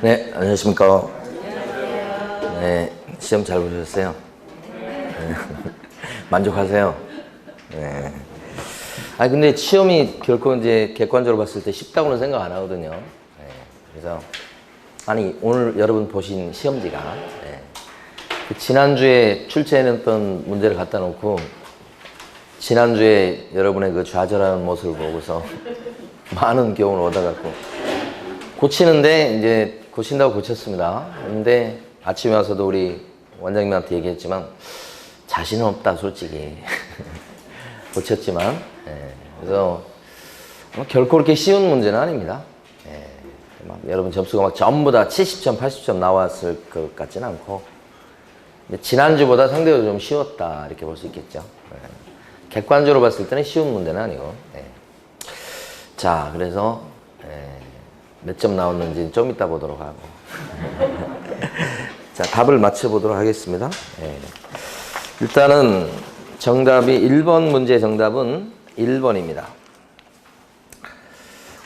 네, 안녕하십니까. 네, 시험 잘 보셨어요? 네. 만족하세요? 네. 아니, 근데 시험이 결코 이제 객관적으로 봤을 때 쉽다고는 생각 안 하거든요. 네. 그래서, 아니, 오늘 여러분 보신 시험지가, 네. 그 지난주에 출제해냈던 문제를 갖다 놓고, 지난주에 여러분의 그 좌절하는 모습을 보고서 많은 교훈을 얻어갖고, 고치는데 이제 고친다고 고쳤습니다. 근데 아침에 와서도 우리 원장님한테 얘기했지만 자신은 없다 솔직히. 고쳤지만 그래서 결코 그렇게 쉬운 문제는 아닙니다. 막 여러분 점수가 막 전부 다 70점 80점 나왔을 것 같지는 않고 지난주보다 상대적으로 좀 쉬웠다 이렇게 볼 수 있겠죠. 객관적으로 봤을 때는 쉬운 문제는 아니고. 자, 그래서 몇 점 나왔는지 좀 이따 보도록 하고. 자, 답을 맞춰보도록 하겠습니다. 일단은 정답이 1번 문제 정답은 1번입니다.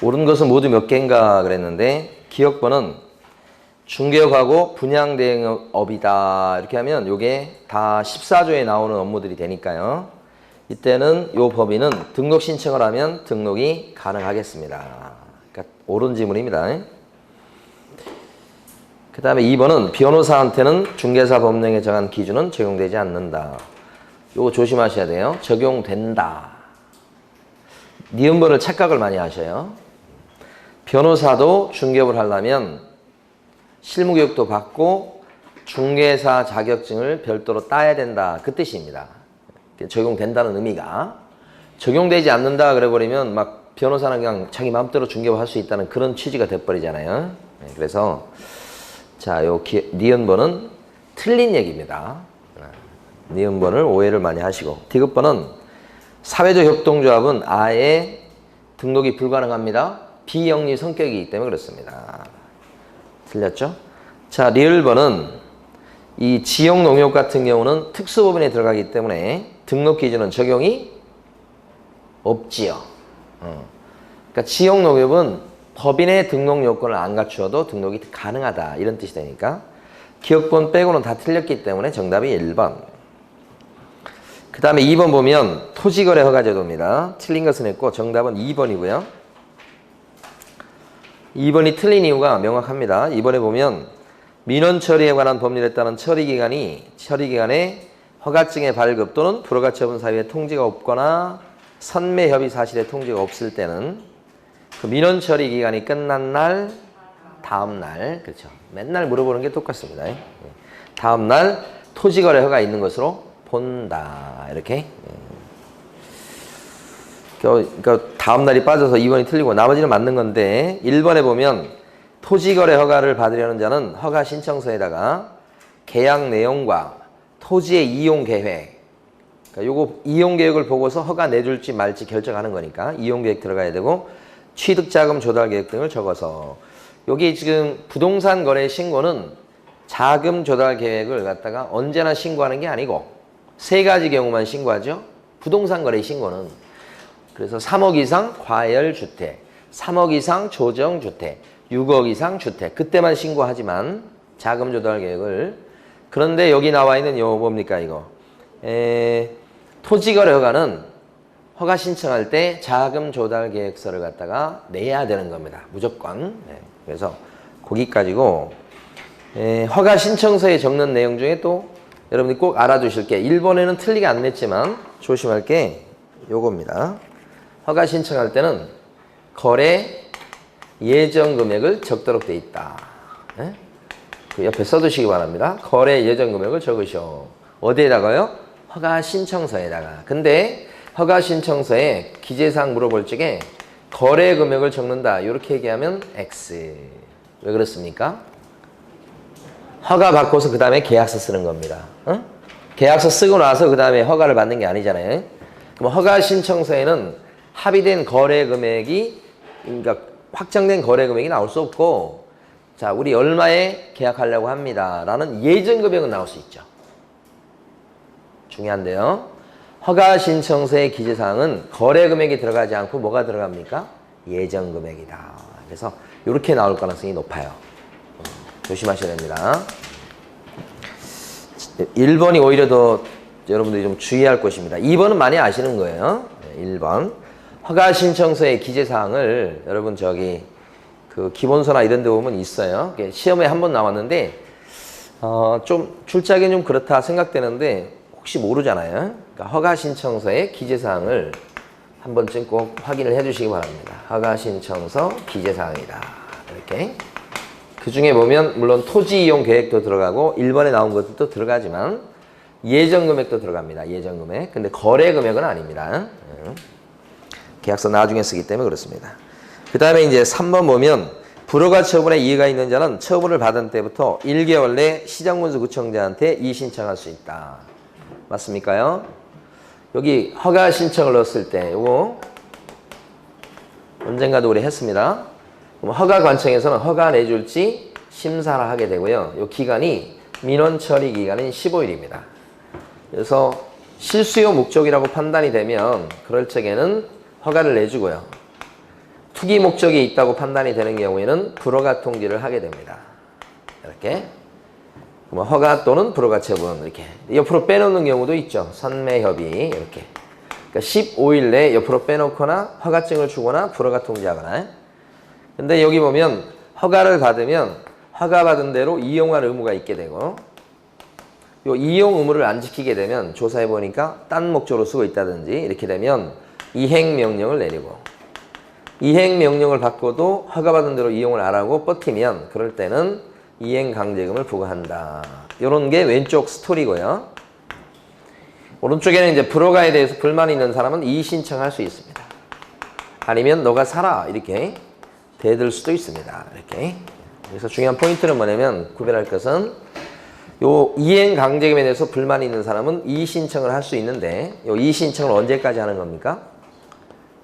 옳은 것은 모두 몇 개인가 그랬는데 기억번은 중개업하고 분양대행업이다 이렇게 하면 이게 다 14조에 나오는 업무들이 되니까요. 이때는 이 법인은 등록 신청을 하면 등록이 가능하겠습니다. 그러니까 옳은 지문입니다. 그 다음에 2번은 변호사한테는 중개사 법령에 정한 기준은 적용되지 않는다. 요거 조심하셔야 돼요. 적용된다. 니은번을 착각을 많이 하셔요. 변호사도 중개업을 하려면 실무교육도 받고 중개사 자격증을 별도로 따야 된다. 그 뜻입니다. 적용된다는 의미가. 적용되지 않는다 그래버리면 막 변호사는 그냥 자기 마음대로 중개업을 할 수 있다는 그런 취지가 돼버리잖아요. 그래서 자, 요 니은번은 틀린 얘기입니다. 니은번을 오해를 많이 하시고 디귿번은 사회적 협동조합은 아예 등록이 불가능합니다. 비영리 성격이기 때문에 그렇습니다. 틀렸죠? 자, 리을번은 이 지역농협 같은 경우는 특수법인에 들어가기 때문에 등록 기준은 적용이 없지요. 그러니까 지역농협은 법인의 등록 요건을 안 갖추어도 등록이 가능하다 이런 뜻이 되니까 기억번 빼고는 다 틀렸기 때문에 정답이 1번. 그 다음에 2번 보면 토지거래 허가제도입니다. 틀린 것은 했고 정답은 2번이고요. 2번이 틀린 이유가 명확합니다. 2번에 보면 민원 처리에 관한 법률에 따른 처리기간에 허가증의 발급 또는 불허가처분 사유의 통지가 없거나 선매 협의 사실의 통지가 없을 때는 그 민원 처리 기간이 끝난 날, 다음 날, 그렇죠. 맨날 물어보는 게 똑같습니다. 다음 날 토지거래 허가 있는 것으로 본다. 이렇게. 그러니까 다음 날이 빠져서 2번이 틀리고 나머지는 맞는 건데 1번에 보면 토지거래 허가를 받으려는 자는 허가 신청서에다가 계약 내용과 토지의 이용 계획, 그러니까 요거 이용 계획을 보고서 허가 내줄지 말지 결정하는 거니까 이용 계획 들어가야 되고 취득자금 조달 계획 등을 적어서 여기 지금 부동산 거래 신고는 자금 조달 계획을 갖다가 언제나 신고하는 게 아니고 세 가지 경우만 신고하죠. 부동산 거래 신고는 그래서 3억 이상 과열주택, 3억 이상 조정주택, 6억 이상 주택 그때만 신고하지만 자금 조달 계획을 그런데 여기 나와 있는 요 뭡니까 이거 토지거래 허가는 허가 신청할 때 자금 조달 계획서를 갖다가 내야 되는 겁니다. 무조건. 그래서 거기까지고 허가 신청서에 적는 내용 중에 또 여러분이 꼭 알아두실 게 1번에는 틀리게 안 냈지만 조심할 게 요겁니다. 허가 신청할 때는 거래 예정 금액을 적도록 돼 있다. 그 옆에 써두시기 바랍니다. 거래 예정 금액을 적으셔. 어디에다가요? 허가 신청서에다가. 근데 허가 신청서에 기재사항 물어볼 적에 거래 금액을 적는다. 이렇게 얘기하면 X. 왜 그렇습니까? 허가 받고서 그 다음에 계약서 쓰는 겁니다. 계약서 쓰고 나서 그 다음에 허가를 받는 게 아니잖아요. 그럼 허가 신청서에는 합의된 거래 금액이 그러니까 확정된 거래 금액이 나올 수 없고 자, 우리 얼마에 계약하려고 합니다. 라는 예정 금액은 나올 수 있죠. 중요한데요. 허가 신청서의 기재사항은 거래 금액이 들어가지 않고 뭐가 들어갑니까? 예정 금액이다. 그래서 이렇게 나올 가능성이 높아요. 조심하셔야 됩니다. 1번이 오히려 더 여러분들이 좀 주의할 것입니다. 2번은 많이 아시는 거예요. 1번. 허가 신청서의 기재사항을 여러분 저기 그 기본서나 이런 데 보면 있어요. 시험에 한 번 나왔는데 좀 출제하기는 좀 그렇다 생각되는데 혹시 모르잖아요. 그러니까 허가 신청서의 기재사항을 한 번쯤 꼭 확인을 해 주시기 바랍니다. 허가 신청서 기재사항이다. 이렇게. 그 중에 보면 물론 토지 이용 계획도 들어가고 1번에 나온 것도 들어가지만 예정 금액도 들어갑니다. 예정 금액. 근데 거래 금액은 아닙니다. 계약서 나중에 쓰기 때문에 그렇습니다. 그 다음에 이제 3번 보면 불허가 처분에 이의가 있는 자는 처분을 받은 때부터 1개월 내 시장군수구청장한테 이의 신청할 수 있다. 맞습니까요? 여기 허가 신청을 넣었을 때 이거 언젠가도 우리 했습니다. 그럼 허가관청에서는 허가 내줄지 심사를 하게 되고요. 이 기간이 민원 처리 기간인 15일입니다. 그래서 실수요 목적이라고 판단이 되면 그럴 적에는 허가를 내주고요. 투기 목적이 있다고 판단이 되는 경우에는 불허가 통지를 하게 됩니다. 이렇게. 그럼 허가 또는 불허가 처분 이렇게. 옆으로 빼놓는 경우도 있죠. 선매협의 이렇게. 그러니까 15일 내에 옆으로 빼놓거나 허가증을 주거나 불허가 통지하거나. 근데 여기 보면 허가를 받으면 허가받은 대로 이용할 의무가 있게 되고 요 이용 의무를 안 지키게 되면 조사해 보니까 딴 목적으로 쓰고 있다든지 이렇게 되면 이행명령을 내리고 이행명령을 받고도 허가받은 대로 이용을 안 하고 버티면 그럴 때는 이행강제금을 부과한다. 이런 게 왼쪽 스토리고요. 오른쪽에는 이제 불허가에 대해서 불만이 있는 사람은 이의 신청할 수 있습니다. 아니면 너가 살아 이렇게 대들 수도 있습니다. 이렇게. 그래서 중요한 포인트는 뭐냐면 구별할 것은 요 이행강제금에 대해서 불만이 있는 사람은 이의 신청을 할 수 있는데 요 이의 신청을 언제까지 하는 겁니까?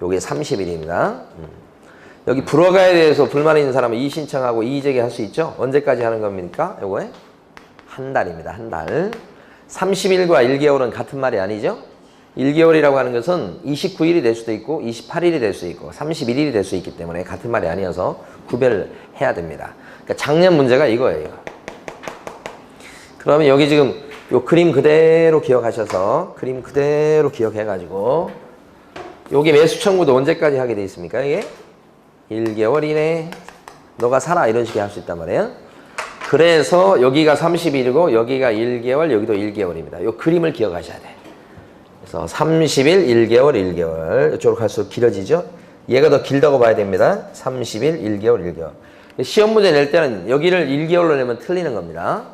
요게 30일입니다. 여기 불허가에 대해서 불만이 있는 사람은 이의 신청하고 이의 제기할 수 있죠? 언제까지 하는 겁니까? 요거에 한 달입니다. 한 달. 30일과 1개월은 같은 말이 아니죠? 1개월이라고 하는 것은 29일이 될 수도 있고 28일이 될 수 있고 31일이 될 수 있기 때문에 같은 말이 아니어서 구별을 해야 됩니다. 그러니까 작년 문제가 이거예요. 그러면 여기 지금 요 그림 그대로 기억하셔서 그림 그대로 기억해가지고 여기 매수 청구도 언제까지 하게 돼 있습니까? 이게 1개월 이내 너가 살아 이런 식의 할 수 있단 말이에요. 그래서 여기가 30일이고 여기가 1개월 여기도 1개월입니다. 요 그림을 기억하셔야 돼. 그래서 30일 1개월 1개월 이쪽으로 갈수록 길어지죠. 얘가 더 길다고 봐야 됩니다. 30일 1개월 1개월. 시험 문제 낼 때는 여기를 1개월로 내면 틀리는 겁니다.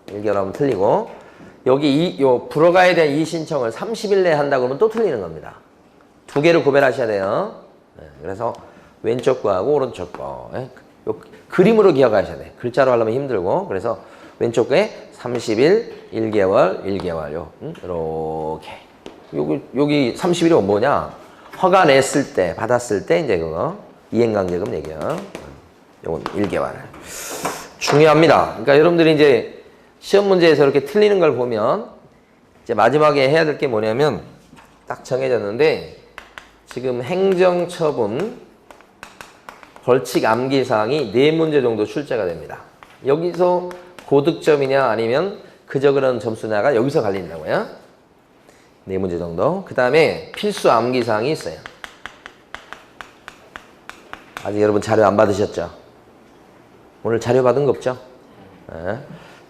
1개월 하면 틀리고 여기 요 불허가에 대한 이의 신청을 30일 내에 한다고 그러면 또 틀리는 겁니다. 두 개를 구별하셔야 돼요. 그래서 왼쪽 거하고 오른쪽 거. 요 그림으로 기억하셔야 돼. 글자로 하려면 힘들고. 그래서 왼쪽 거에 30일, 1개월, 1개월. 요렇게. 여기 30일이 뭐냐? 허가 냈을 때, 받았을 때 이제 그거 이행강제금 얘기요. 요건 1개월. 중요합니다. 그러니까 여러분들이 이제 시험 문제에서 이렇게 틀리는 걸 보면 이제 마지막에 해야 될 게 뭐냐면 딱 정해졌는데 지금 행정처분 벌칙 암기사항이 4문제 정도 출제가 됩니다. 여기서 고득점이냐 아니면 그저 그런 점수냐가 여기서 갈린다고요. 4문제 정도. 그 다음에 필수 암기사항이 있어요. 아직 여러분 자료 안 받으셨죠? 오늘 자료 받은 거 없죠? 네.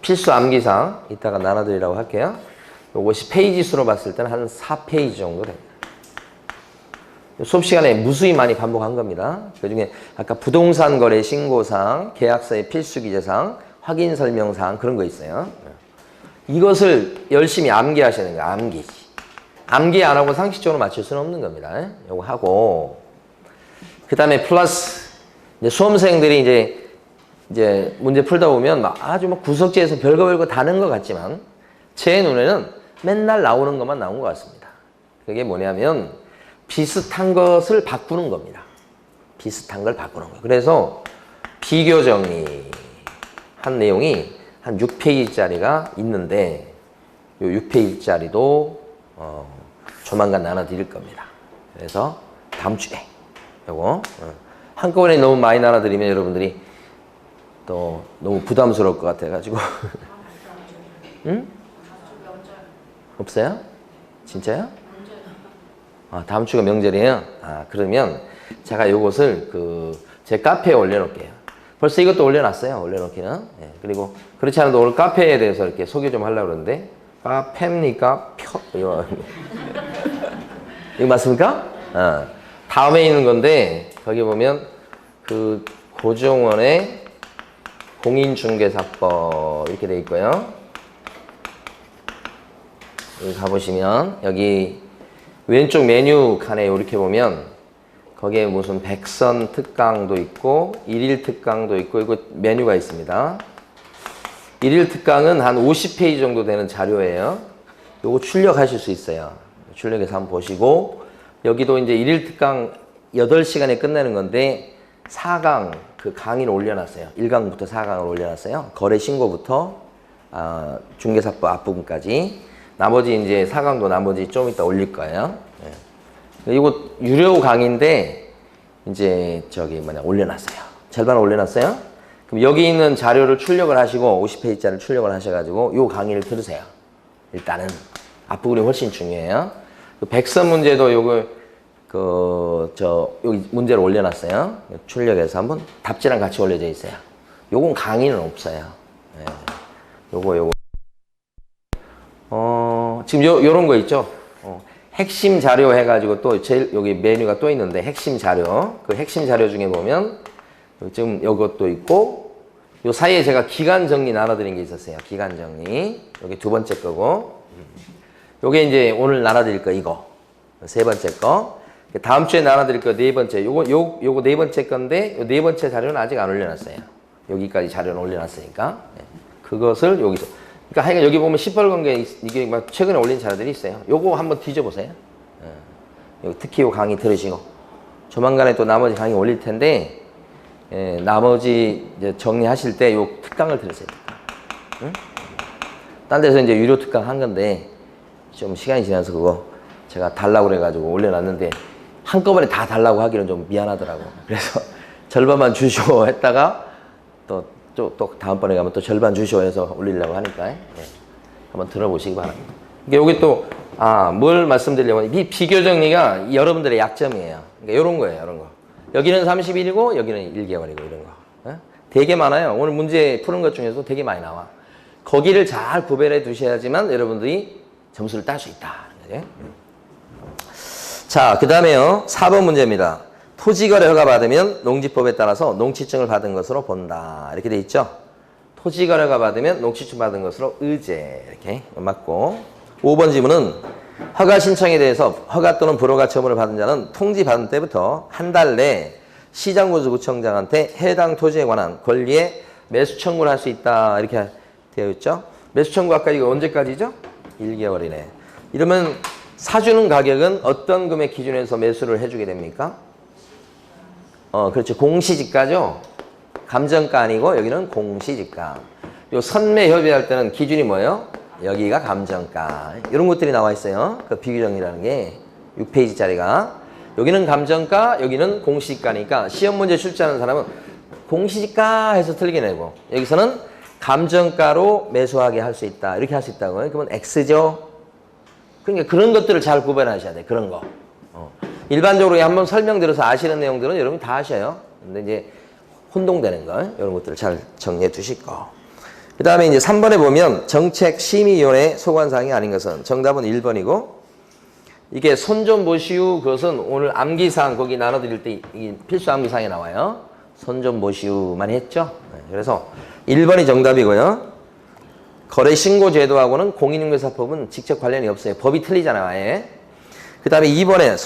필수 암기사항 이따가 나눠드리라고 할게요. 이것이 페이지 수로 봤을 때는 한 4페이지 정도 됩니다. 수업 시간에 무수히 많이 반복한 겁니다. 그 중에 아까 부동산 거래 신고사항, 계약서의 필수 기재사항, 확인 설명사항 그런 거 있어요. 이것을 열심히 암기하셔야 되는 거예요. 암기지. 암기 안 하고 상식적으로 맞출 수는 없는 겁니다. 요거 하고 그 다음에 플러스 이제 수험생들이 이제 문제 풀다 보면 막 아주 막 구석지에서 별거 다는 것 같지만 제 눈에는 맨날 나오는 것만 나온 것 같습니다. 그게 뭐냐면 비슷한 것을 바꾸는 겁니다. 비슷한 걸 바꾸는 거예요. 그래서 비교 정리한 내용이 한 6페이지짜리가 있는데 이 6페이지짜리도 조만간 나눠드릴 겁니다. 그래서 다음 주에 요거 한꺼번에 너무 많이 나눠드리면 여러분들이 또 너무 부담스러울 것 같아가지고. 응? 없어요? 진짜요? 아, 다음 주가 명절이에요? 아, 그러면 제가 요것을 제 카페에 올려놓을게요. 벌써 이것도 올려놨어요. 올려놓기는. 예, 그리고 그렇지 않아도 오늘 카페에 대해서 이렇게 소개 좀 하려고 그러는데, 카페입니까? 이거 맞습니까? 다음에 있는 건데, 거기 보면 고종원의 공인중개사법 이렇게 돼 있고요. 여기 가보시면 여기 왼쪽 메뉴 칸에 이렇게 보면 거기에 무슨 백선 특강도 있고 일일 특강도 있고 이거 메뉴가 있습니다. 일일 특강은 한 50페이지 정도 되는 자료예요. 요거 출력하실 수 있어요. 출력해서 한번 보시고, 여기도 이제 일일 특강 8시간에 끝내는 건데 4강 강의를 올려놨어요. 1강부터 4강을 올려놨어요. 거래 신고부터 중개사법 앞부분까지. 나머지 이제 4강도 나머지 좀 이따 올릴 거예요. 예. 이거 유료 강의인데 이제 올려놨어요. 절반 올려놨어요. 그럼 여기 있는 자료를 출력을 하시고 50페이지짜리 출력을 하셔가지고 요 강의를 들으세요. 일단은 앞부분이 훨씬 중요해요. 백선 문제도 여기 문제를 올려놨어요. 출력해서 한번 답지랑 같이 올려져 있어요. 요건 강의는 없어요. 예. 요거. 지금 요런 거 있죠? 핵심 자료 해가지고 또 여기 메뉴가 또 있는데 핵심 자료. 그 핵심 자료 중에 보면 지금 요것도 있고, 요 사이에 제가 기간 정리 나눠드린 게 있었어요. 기간 정리. 여기 두 번째 거고. 요게 이제 오늘 나눠드릴 거 이거. 세 번째 거. 다음 주에 나눠드릴 거 네 번째. 요거 네 번째 건데, 요 네 번째 자료는 아직 안 올려놨어요. 여기까지 자료는 올려놨으니까. 그것을 여기서. 그러니까 하여간 여기 보면 시뻘건 게 이게 막 최근에 올린 자료들이 있어요. 요거 한번 뒤져보세요. 특히 요 강의 들으시고. 조만간에 또 나머지 강의 올릴 텐데, 나머지 이제 정리하실 때 요 특강을 들으세요. 응? 딴 데서 이제 유료 특강 한 건데, 좀 시간이 지나서 그거 제가 달라고 그래가지고 올려놨는데, 한꺼번에 다 달라고 하기는 좀 미안하더라고. 그래서 절반만 주시오 했다가, 또 다음번에 가면 또 절반 주시오 해서 올리려고 하니까, 한번 들어보시기 바랍니다. 여기 또, 뭘 말씀드리려면, 이 비교 정리가 여러분들의 약점이에요. 그러니까 요런 거예요, 요런 거. 여기는 30일이고, 여기는 1개월이고, 이런 거. 되게 많아요. 오늘 문제 푸는 것 중에서도 되게 많이 나와. 거기를 잘 구별해 두셔야지만 여러분들이 점수를 딸 수 있다. 자, 그 다음에요. 4번 문제입니다. 토지거래 허가 받으면 농지법에 따라서 농지증을 받은 것으로 본다. 이렇게 돼 있죠. 토지거래 허가 받으면 농지증 받은 것으로 의제. 이렇게 맞고. 5번 지문은 허가 신청에 대해서 허가 또는 불허가 처분을 받은 자는 통지 받은 때부터 한 달 내에 시장군수구청장한테 해당 토지에 관한 권리에 매수 청구를 할 수 있다. 이렇게 되어 있죠. 매수 청구 아까 이거 언제까지죠? 1개월이네. 이러면 사주는 가격은 어떤 금액 기준에서 매수를 해주게 됩니까? 그렇죠. 공시지가죠. 감정가 아니고 여기는 공시지가. 요 선매 협의할 때는 기준이 뭐예요? 여기가 감정가. 이런 것들이 나와 있어요. 그 비교 정리라는 게 6페이지짜리가. 여기는 감정가, 여기는 공시지가니까 시험 문제 출제하는 사람은 공시지가 해서 틀리게 내고, 여기서는 감정가로 매수하게 할 수 있다. 이렇게 할 수 있다고요. 그러면 X죠. 그러니까 그런 것들을 잘 구별하셔야 돼. 그런 거. 일반적으로 한번 설명드려서 아시는 내용들은 여러분이 다 아셔요. 근데 이제 혼동되는 거, 이런 것들을 잘 정리해 두실 거. 그 다음에 이제 3번에 보면 정책심의위원회 소관사항이 아닌 것은 정답은 1번이고, 이게 손 좀 보시오. 그것은 오늘 암기사항 거기 나눠드릴 때 필수 암기사항에 나와요. 손 좀 보시오만 했죠. 그래서 1번이 정답이고요. 거래신고제도하고는 공인중개사법은 직접 관련이 없어요. 법이 틀리잖아요. 아예. 그 다음에 2번에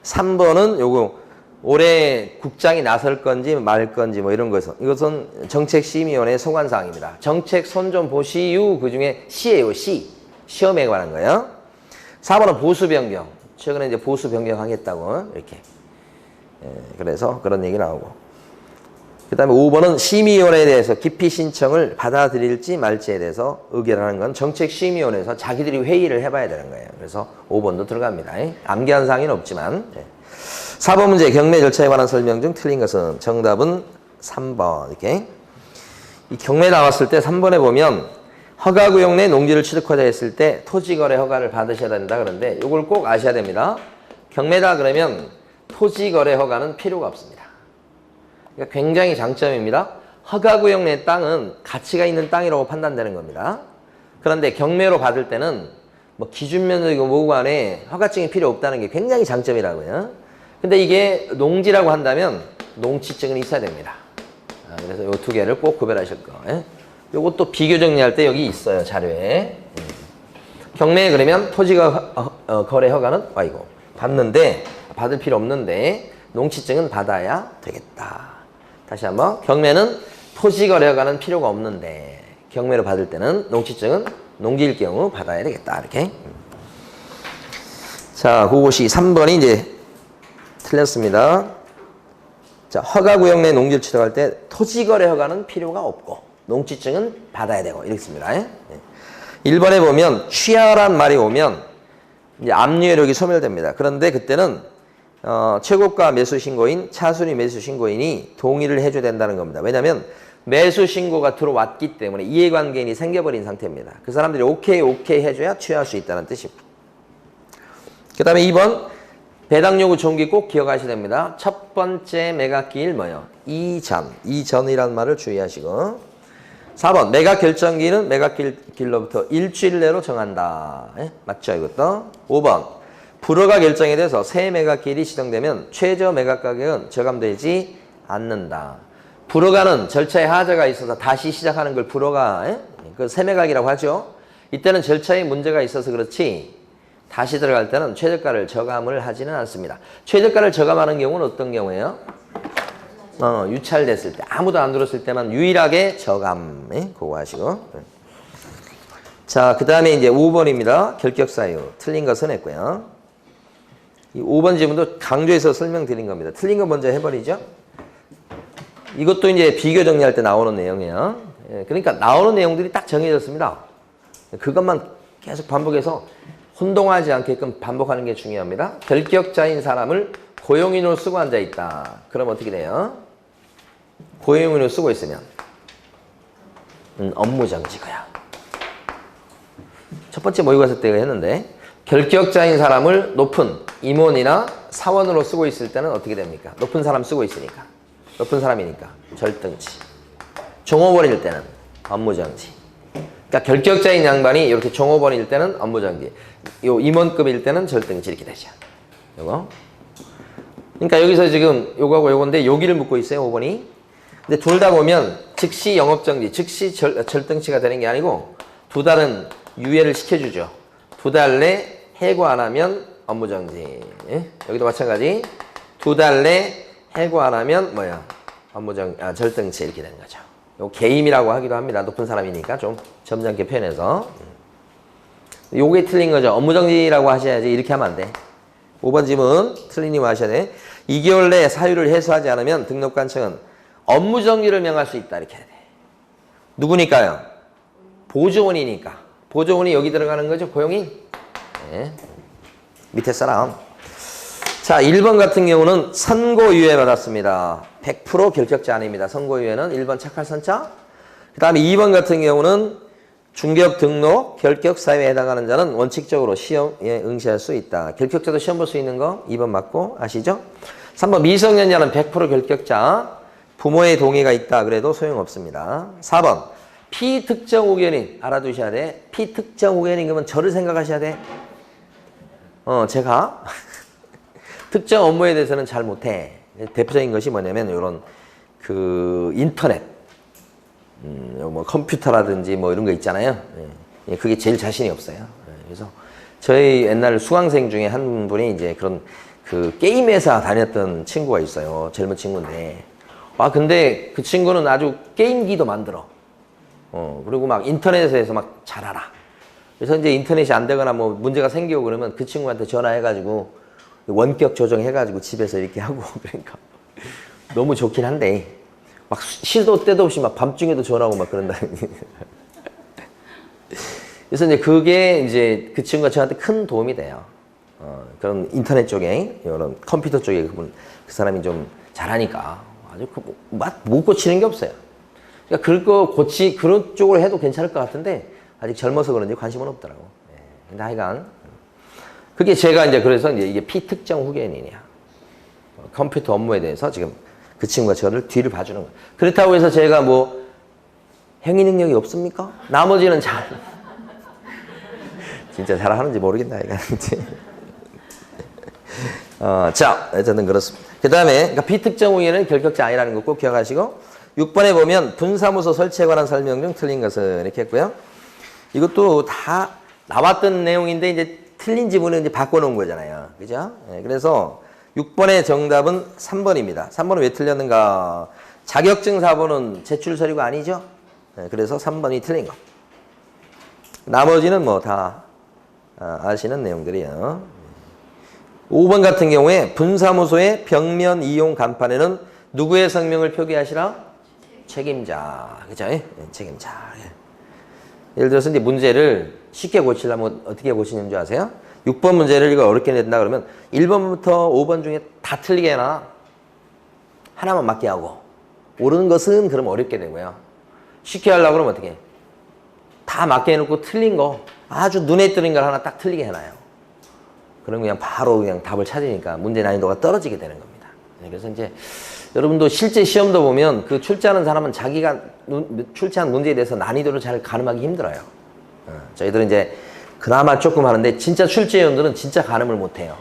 3번은 요거 올해 국장이 나설 건지 말 건지 뭐 이런 거에서, 이것은 정책심의위원회 소관사항입니다. 정책 손 좀 보시유. 그 중에 시예요. 시험에 관한 거예요. 4번은 보수변경. 최근에 이제 보수변경 하겠다고 이렇게. 그래서 그런 얘기 나오고. 그 다음에 5번은 심의위원회에 대해서 기피 신청을 받아들일지 말지에 대해서 의결하는 건 정책심의위원회에서 자기들이 회의를 해봐야 되는 거예요. 그래서 5번도 들어갑니다. 암기한 사항은 없지만. 4번 문제 경매 절차에 관한 설명 중 틀린 것은 정답은 3번 이렇게. 이 경매 나왔을 때 3번에 보면 허가구역 내 농지를 취득하자 했을 때 토지거래 허가를 받으셔야 된다 그러는데 이걸 꼭 아셔야 됩니다. 경매다 그러면 토지거래 허가는 필요가 없습니다. 그러니까 굉장히 장점입니다. 허가구역 내 땅은 가치가 있는 땅이라고 판단되는 겁니다. 그런데 경매로 받을 때는 뭐 기준면적이고 뭐고 간에 허가증이 필요 없다는 게 굉장히 장점이라고요. 근데 이게 농지라고 한다면 농지증은 있어야 됩니다. 그래서 이 두 개를 꼭 구별하실 거. 요것도 비교 정리할 때 여기 있어요, 자료에. 경매에 그러면 토지가 거래 허가는 아이고 받는데 받을 필요 없는데 농지증은 받아야 되겠다. 다시 한번 경매는 토지 거래 허가는 필요가 없는데 경매로 받을 때는 농지증은 농지일 경우 받아야 되겠다. 이렇게. 자, 그것이 3번이 이제 틀렸습니다. 자, 허가구역 내 농지를 취득할 때 토지거래 허가는 필요가 없고 농지증은 받아야 되고 이렇습니다. 1번에 보면 취하란 말이 오면 이제 압류효력이 소멸됩니다. 그런데 그때는 최고가 매수 신고인, 차순위 매수 신고인이 동의를 해줘야 된다는 겁니다. 왜냐하면 매수 신고가 들어왔기 때문에 이해관계인이 생겨버린 상태입니다. 그 사람들이 오케이 해줘야 취할 수 있다는 뜻입니다. 그 다음에 2번 배당 요구 종기 꼭 기억하셔야 됩니다. 첫 번째 매각기일 뭐요? 이전이라는 말을 주의하시고 4번 매각 결정기는 매각길로부터 일주일 내로 정한다. 맞죠 이것도? 5번 불허가 결정에 대해서 새 매각길이 지정되면 최저 매각 가격은 저감되지 않는다. 불허가는 절차에 하자가 있어서 다시 시작하는 걸 불허가, 그 새 매각이라고 하죠. 이때는 절차에 문제가 있어서 그렇지 다시 들어갈 때는 최저가를 저감을 하지는 않습니다. 최저가를 저감하는 경우는 어떤 경우예요? 유찰됐을 때, 아무도 안 들었을 때만 유일하게 저감, 그거 하시고. 자, 그 다음에 이제 5번입니다. 결격사유. 틀린 것은 했고요. 이 5번 지문도 강조해서 설명드린 겁니다. 틀린 거 먼저 해버리죠. 이것도 이제 비교 정리할 때 나오는 내용이에요. 그러니까 나오는 내용들이 딱 정해졌습니다. 그것만 계속 반복해서 혼동하지 않게끔 반복하는 게 중요합니다. 결격자인 사람을 고용인으로 쓰고 앉아있다. 그럼 어떻게 돼요? 고용인으로 쓰고 있으면 업무정지고요. 첫 번째 모의고사 때 했는데 결격자인 사람을 높은 임원이나 사원으로 쓰고 있을 때는 어떻게 됩니까? 높은 사람 쓰고 있으니까. 높은 사람이니까 절등치. 종업원일 때는 업무정지. 그러니까 결격자인 양반이 이렇게 종업원일 때는 업무정지, 요 임원급일 때는 절등치 이렇게 되죠. 요거. 그러니까 여기서 지금 요거하고 요건데 여기를 묻고 있어요, 5번이. 근데 둘 다 보면 즉시 영업정지, 즉시 절등치가 되는 게 아니고 두 달은 유예를 시켜주죠. 두 달 내 해고 안 하면 업무정지. 여기도 마찬가지. 두 달 내 해고 안 하면 뭐야? 절등치 이렇게 되는 거죠. 요 개임이라고 하기도 합니다. 높은 사람이니까 좀 점잖게 표현해서. 요게 틀린 거죠. 업무정지라고 하셔야지 이렇게 하면 안 돼. 5번 지문 틀린 거 하셔야 돼. 2개월 내에 사유를 해소하지 않으면 등록관청은 업무정지를 명할 수 있다. 이렇게 해야 돼. 누구니까요? 보조원이니까. 보조원이 여기 들어가는 거죠. 고용인. 네. 밑에 사람. 자, 1번 같은 경우는 선고유예 받았습니다. 100% 결격자 아닙니다. 선고유예는 1번 착할 선자. 그 다음에 2번 같은 경우는 중개업 등록 결격 사유에 해당하는 자는 원칙적으로 시험에 응시할 수 있다. 결격자도 시험 볼 수 있는 거 2번 맞고 아시죠? 3번 미성년자는 100% 결격자. 부모의 동의가 있다 그래도 소용없습니다. 4번 피특정 후견인 알아두셔야 돼. 피특정 후견인 그러면 저를 생각하셔야 돼. 제가 특정 업무에 대해서는 잘 못해. 대표적인 것이 뭐냐면 이런 그 인터넷, 뭐 컴퓨터라든지 뭐 이런 거 있잖아요. 그게 제일 자신이 없어요. 그래서 저희 옛날 수강생 중에 한 분이 이제 그런 그 게임 회사 다녔던 친구가 있어요. 젊은 친구인데. 근데 그 친구는 아주 게임기도 만들어. 그리고 막 인터넷에서 막 잘 알아. 그래서 이제 인터넷이 안 되거나 뭐 문제가 생기고 그러면 그 친구한테 전화해가지고 원격 조정해가지고 집에서 이렇게 하고 그러니까 너무 좋긴 한데 막 시도 때도 없이 막 밤중에도 전화하고 막 그런다. 그래서 이제 그게 이제 그 친구가 저한테 큰 도움이 돼요. 그런 인터넷 쪽에 이런 컴퓨터 쪽에 그 사람이 좀 잘하니까 아주 못 고치는 게 없어요. 그러니까 그런 쪽으로 해도 괜찮을 것 같은데 아직 젊어서 그런지 관심은 없더라고. 예. 근데 하여간 그게 제가 이제 그래서 이제 이게 피특정 후견인이냐. 컴퓨터 업무에 대해서 지금 그 친구가 저를 뒤를 봐주는 거예요. 그렇다고 해서 제가 뭐 행위 능력이 없습니까? 나머지는 잘 진짜 잘하는지 모르겠다 이거. 자, 어쨌든 그렇습니다. 그 다음에 그러니까 비특정 후견은 결격자 아니라는 거 꼭 기억하시고 6번에 보면 분사무소 설치에 관한 설명 중 틀린 것은 이렇게 했고요. 이것도 다 나왔던 내용인데 이제 틀린 지문을 이제 바꿔놓은 거잖아요. 그죠? 네, 그래서 6번의 정답은 3번입니다. 3번은 왜 틀렸는가? 자격증 4번은 제출 서류가 아니죠? 네, 그래서 3번이 틀린 거. 나머지는 뭐 다 아시는 내용들이에요. 5번 같은 경우에 분사무소의 벽면 이용 간판에는 누구의 성명을 표기하시라? 책임자. 그죠? 예? 책임자. 예. 예를 들어서 이제 문제를 쉽게 고치려면 어떻게 고치는 줄 아세요? 6번 문제를 이거 어렵게 낸다 그러면 1번부터 5번 중에 다 틀리게 해놔. 하나만 맞게 하고. 옳은 것은 그럼 어렵게 되고요. 쉽게 하려고 그러면 어떻게 해? 다 맞게 해놓고 틀린 거 아주 눈에 띄는 걸 하나 딱 틀리게 해놔요. 그럼 그냥 바로 그냥 답을 찾으니까 문제 난이도가 떨어지게 되는 겁니다. 그래서 이제 여러분도 실제 시험도 보면 그 출제하는 사람은 자기가 출제한 문제에 대해서 난이도를 잘 가늠하기 힘들어요. 저희들은 이제 그나마 조금 하는데 진짜 출제위원들은 진짜 가늠을 못해요.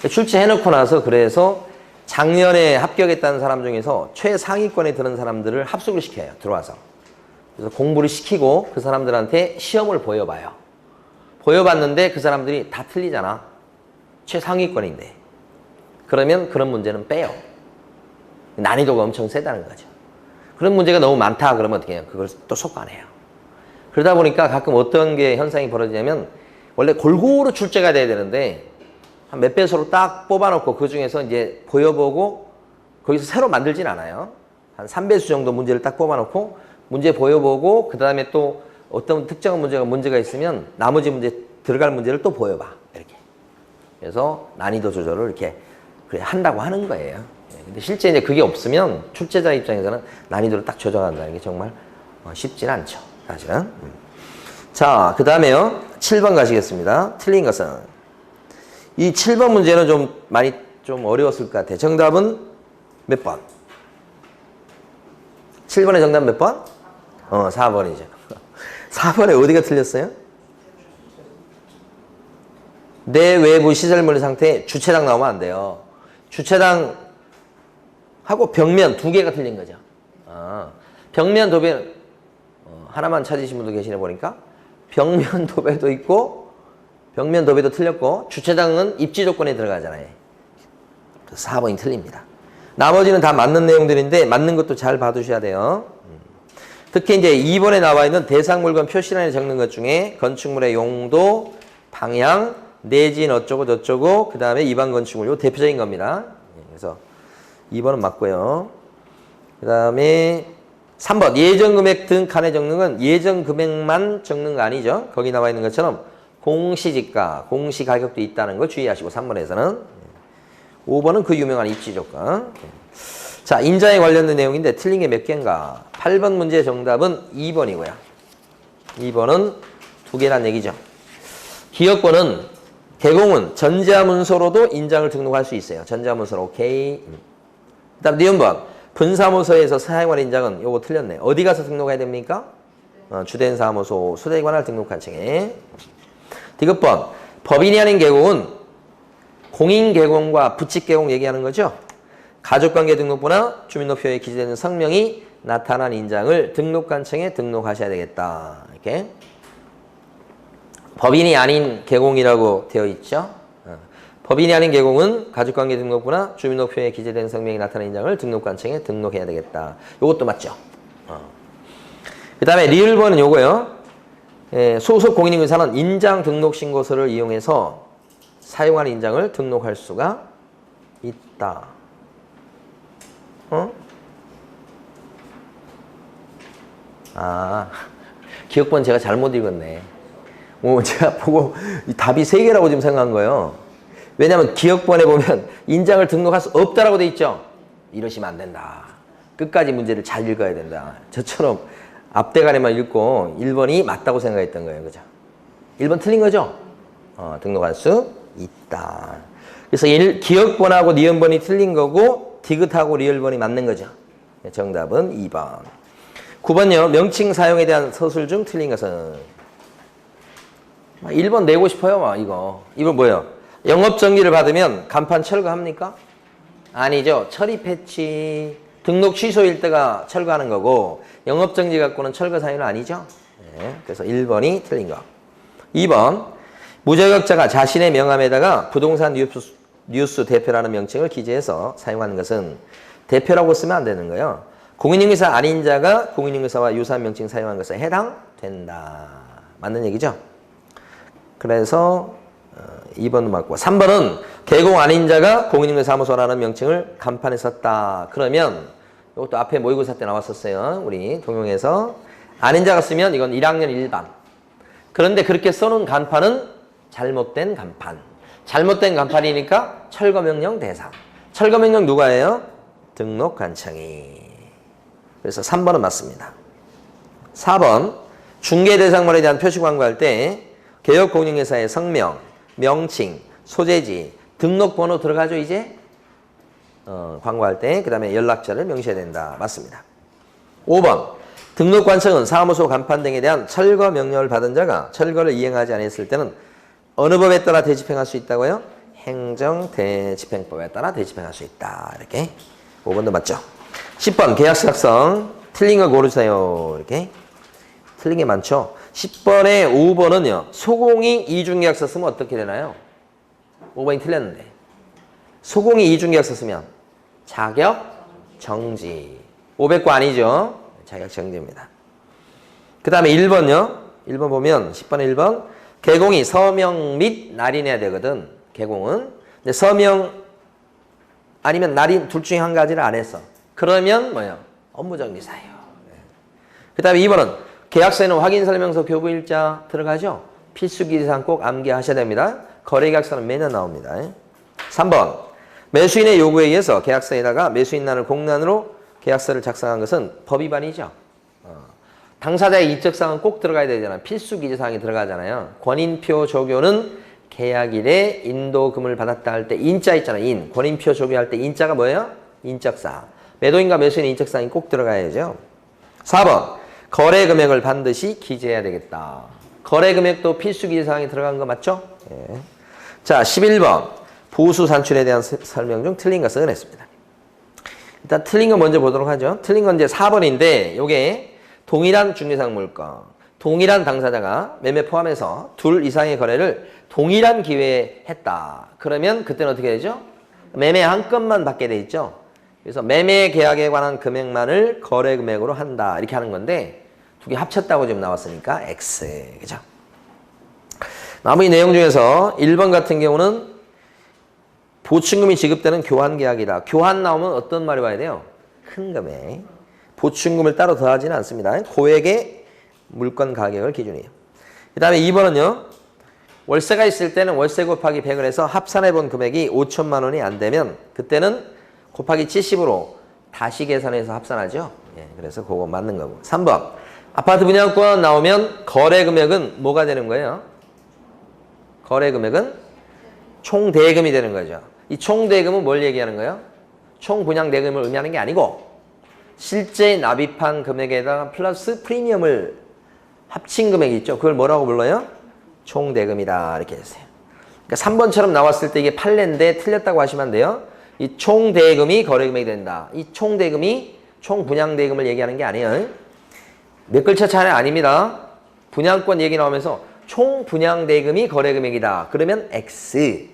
출제해놓고 나서 그래서 작년에 합격했다는 사람 중에서 최상위권에 드는 사람들을 합숙을 시켜요. 들어와서. 그래서 공부를 시키고 그 사람들한테 시험을 보여봐요. 보여봤는데 그 사람들이 다 틀리잖아. 최상위권인데. 그러면 그런 문제는 빼요. 난이도가 엄청 세다는 거죠. 그런 문제가 너무 많다 그러면 어떻게 해요? 그걸 또 속아내요. 그러다 보니까 가끔 어떤 게 현상이 벌어지냐면 원래 골고루 출제가 돼야 되는데 한 몇 배수로 딱 뽑아놓고 그 중에서 이제 보여보고 거기서 새로 만들진 않아요. 한 3배수 정도 문제를 딱 뽑아놓고 문제 보여보고 그 다음에 또 어떤 특정한 문제가 있으면 나머지 문제 들어갈 문제를 또 보여봐. 이렇게. 그래서 난이도 조절을 이렇게 한다고 하는 거예요. 근데 실제 이제 그게 없으면 출제자 입장에서는 난이도를 딱 조정한다는 게 정말 쉽진 않죠. 사실은. 자, 그 다음에요. 7번 가시겠습니다. 틀린 것은. 이 7번 문제는 좀 어려웠을 것 같아요. 정답은 몇 번? 7번의 정답 몇 번? 4번이죠. 4번에 어디가 틀렸어요? 내 외부 시설물 상태에 주차장 나오면 안 돼요. 주차장 하고 벽면 두 개가 틀린 거죠. 벽면 도배 하나만 찾으신 분도 계시네 보니까 벽면 도배도 있고 벽면 도배도 틀렸고 주차장은 입지 조건에 들어가잖아요. 4번이 틀립니다. 나머지는 다 맞는 내용들인데 맞는 것도 잘 봐두셔야 돼요. 특히 이제 2번에 나와 있는 대상 물건 표시란에 적는 것 중에 건축물의 용도, 방향, 내진 어쩌고 저쩌고 그 다음에 입안 건축물 요 대표적인 겁니다. 그래서 2번은 맞고요. 그 다음에 3번 예정 금액 등 칸에 적는 건 예정 금액만 적는 거 아니죠. 거기 나와 있는 것처럼 공시지가, 공시가격도 있다는 걸 주의하시고 3번에서는 5번은 그 유명한 입지 조건. 자, 인자에 관련된 내용인데 틀린 게 몇 개인가? 8번 문제의 정답은 2번이고요. 2번은 두 개란 얘기죠. 기업권은 개공은 전자문서로도 인장을 등록할 수 있어요. 전자문서로 오케이. 그 다음 니은번 분사무소에서 사용할 인장은 요거 틀렸네. 어디 가서 등록해야 됩니까? 주된 사무소 수대관할 등록한 층에. 디귿번 법인이 아닌 개공은 공인개공과 부칙개공 얘기하는 거죠. 가족관계 등록부나 주민등록표에 기재되는 성명이 나타난 인장을 등록관청에 등록하셔야 되겠다. 이렇게 법인이 아닌 개공이라고 되어 있죠. 법인이 아닌 개공은 가족관계 등록부나 주민등록표에 기재된 성명이 나타난 인장을 등록관청에 등록해야 되겠다. 이것도 맞죠. 그 다음에 리을번은 요거요. 소속 공인인증사는 인장 등록신고서를 이용해서 사용한 인장을 등록할 수가 있다. 기억번 제가 잘못 읽었네. 제가 보고 답이 3개라고 지금 생각한 거예요. 왜냐하면 기억번에 보면 인장을 등록할 수 없다라고 돼 있죠. 이러시면 안 된다. 끝까지 문제를 잘 읽어야 된다. 저처럼 앞대가리만 읽고 1번이 맞다고 생각했던 거예요. 그죠? 1번 틀린 거죠? 등록할 수 있다. 그래서 기억번하고 니은번이 틀린 거고 디귿하고 리을번이 맞는 거죠. 정답은 2번. 9번요. 명칭 사용에 대한 서술 중 틀린 것은 1번 내고 싶어요. 이거. 이건 뭐예요? 영업정지를 받으면 간판 철거합니까? 아니죠. 처리 패치. 등록 취소일 때가 철거하는 거고 영업정지 갖고는 철거 사유는 아니죠. 네, 그래서 1번이 틀린 거. 2번. 무자격자가 자신의 명함에다가 부동산 뉴스 대표라는 명칭을 기재해서 사용하는 것은 대표라고 쓰면 안 되는 거예요. 공인중개사 아닌 자가 공인중개사와 유사한 명칭 사용한 것에 해당된다. 맞는 얘기죠? 그래서 2번도 맞고 3번은 개공 아닌 자가 공인중개사무소라는 명칭을 간판에 썼다. 그러면 이것도 앞에 모의고사 때 나왔었어요. 우리 동용에서 아닌 자가 쓰면 이건 1학년 1반. 그런데 그렇게 써놓은 간판은 잘못된 간판. 잘못된 간판이니까 철거명령 대상. 철거명령 누가 해요? 등록관청이. 그래서 3번은 맞습니다. 4번 중개대상물에 대한 표시 광고할 때 개업공인중개사의 성명, 명칭, 소재지, 등록번호 들어가죠 이제? 광고할 때 그 다음에 연락처를 명시해야 된다. 맞습니다. 5번 등록관청은 사무소 간판 등에 대한 철거 명령을 받은 자가 철거를 이행하지 않았을 때는 어느 법에 따라 대집행할 수 있다고요? 행정대집행법에 따라 대집행할 수 있다. 이렇게 5번도 맞죠? 10번 계약서 작성 틀린 거 고르세요. 이렇게 틀린 게 많죠? 10번에 5번은요. 소공이 이중계약서 쓰면 어떻게 되나요? 5번이 틀렸는데 소공이 이중계약서 쓰면 자격정지. 500거 아니죠? 자격정지입니다. 그 다음에 1번요. 1번 보면 10번에 1번 개공이 서명 및 날인해야 되거든. 개공은. 근데 서명 아니면 날인 둘 중에 한 가지를 안 했어. 그러면 뭐예요? 업무정지사유. 그 다음에 2번은 계약서에는 확인설명서 교부일자 들어가죠? 필수기재사항 꼭 암기하셔야 됩니다. 거래계약서는 매년 나옵니다. 3번 매수인의 요구에 의해서 계약서에다가 매수인란을 공란으로 계약서를 작성한 것은 법 위반이죠. 당사자의 인적사항은 꼭 들어가야 되잖아요. 필수기재사항이 들어가잖아요. 권인표 조교는 계약일에 인도금을 받았다 할 때 인자 있잖아요. 인. 권인표 조교할 때 인자가 뭐예요? 인적사항. 매도인과 매수인의 인적사항이 꼭 들어가야죠. 4번 거래 금액을 반드시 기재해야 되겠다. 거래 금액도 필수기재사항이 들어간 거 맞죠? 예. 자 11번 보수 산출에 대한 설명 중 틀린 것은 했습니다. 일단 틀린 거 먼저 보도록 하죠. 틀린 건 이제 4번인데 요게 동일한 중개상 물건, 동일한 당사자가 매매 포함해서 둘 이상의 거래를 동일한 기회에 했다. 그러면 그때는 어떻게 되죠? 매매 한 건만 받게 돼 있죠. 그래서 매매 계약에 관한 금액만을 거래 금액으로 한다. 이렇게 하는 건데 두 개 합쳤다고 지금 나왔으니까 X. 그죠? 나머지 내용 중에서 1번 같은 경우는 보충금이 지급되는 교환 계약이다. 교환 나오면 어떤 말이 와야 돼요? 큰 금액. 보충금을 따로 더하지는 않습니다. 고액의 물건 가격을 기준이에요. 그 다음에 2번은요. 월세가 있을 때는 월세 곱하기 100을 해서 합산해 본 금액이 5천만 원이 안 되면 그때는 곱하기 70으로 다시 계산해서 합산하죠. 예, 그래서 그거 맞는 거고. 3번 아파트 분양권 나오면 거래 금액은 뭐가 되는 거예요? 거래 금액은 총대금이 되는 거죠. 이 총대금은 뭘 얘기하는 거예요? 총분양대금을 의미하는 게 아니고 실제 납입한 금액에다가 플러스 프리미엄을 합친 금액이 있죠. 그걸 뭐라고 불러요? 총대금이다. 이렇게 했어요. 그러니까 3번처럼 나왔을 때 이게 판례인데 틀렸다고 하시면 안 돼요. 이 총대금이 거래금액이 된다. 이 총대금이 총분양대금을 얘기하는 게 아니에요. 몇 글자 차이 아닙니다. 분양권 얘기 나오면서 총분양대금이 거래금액이다. 그러면 X.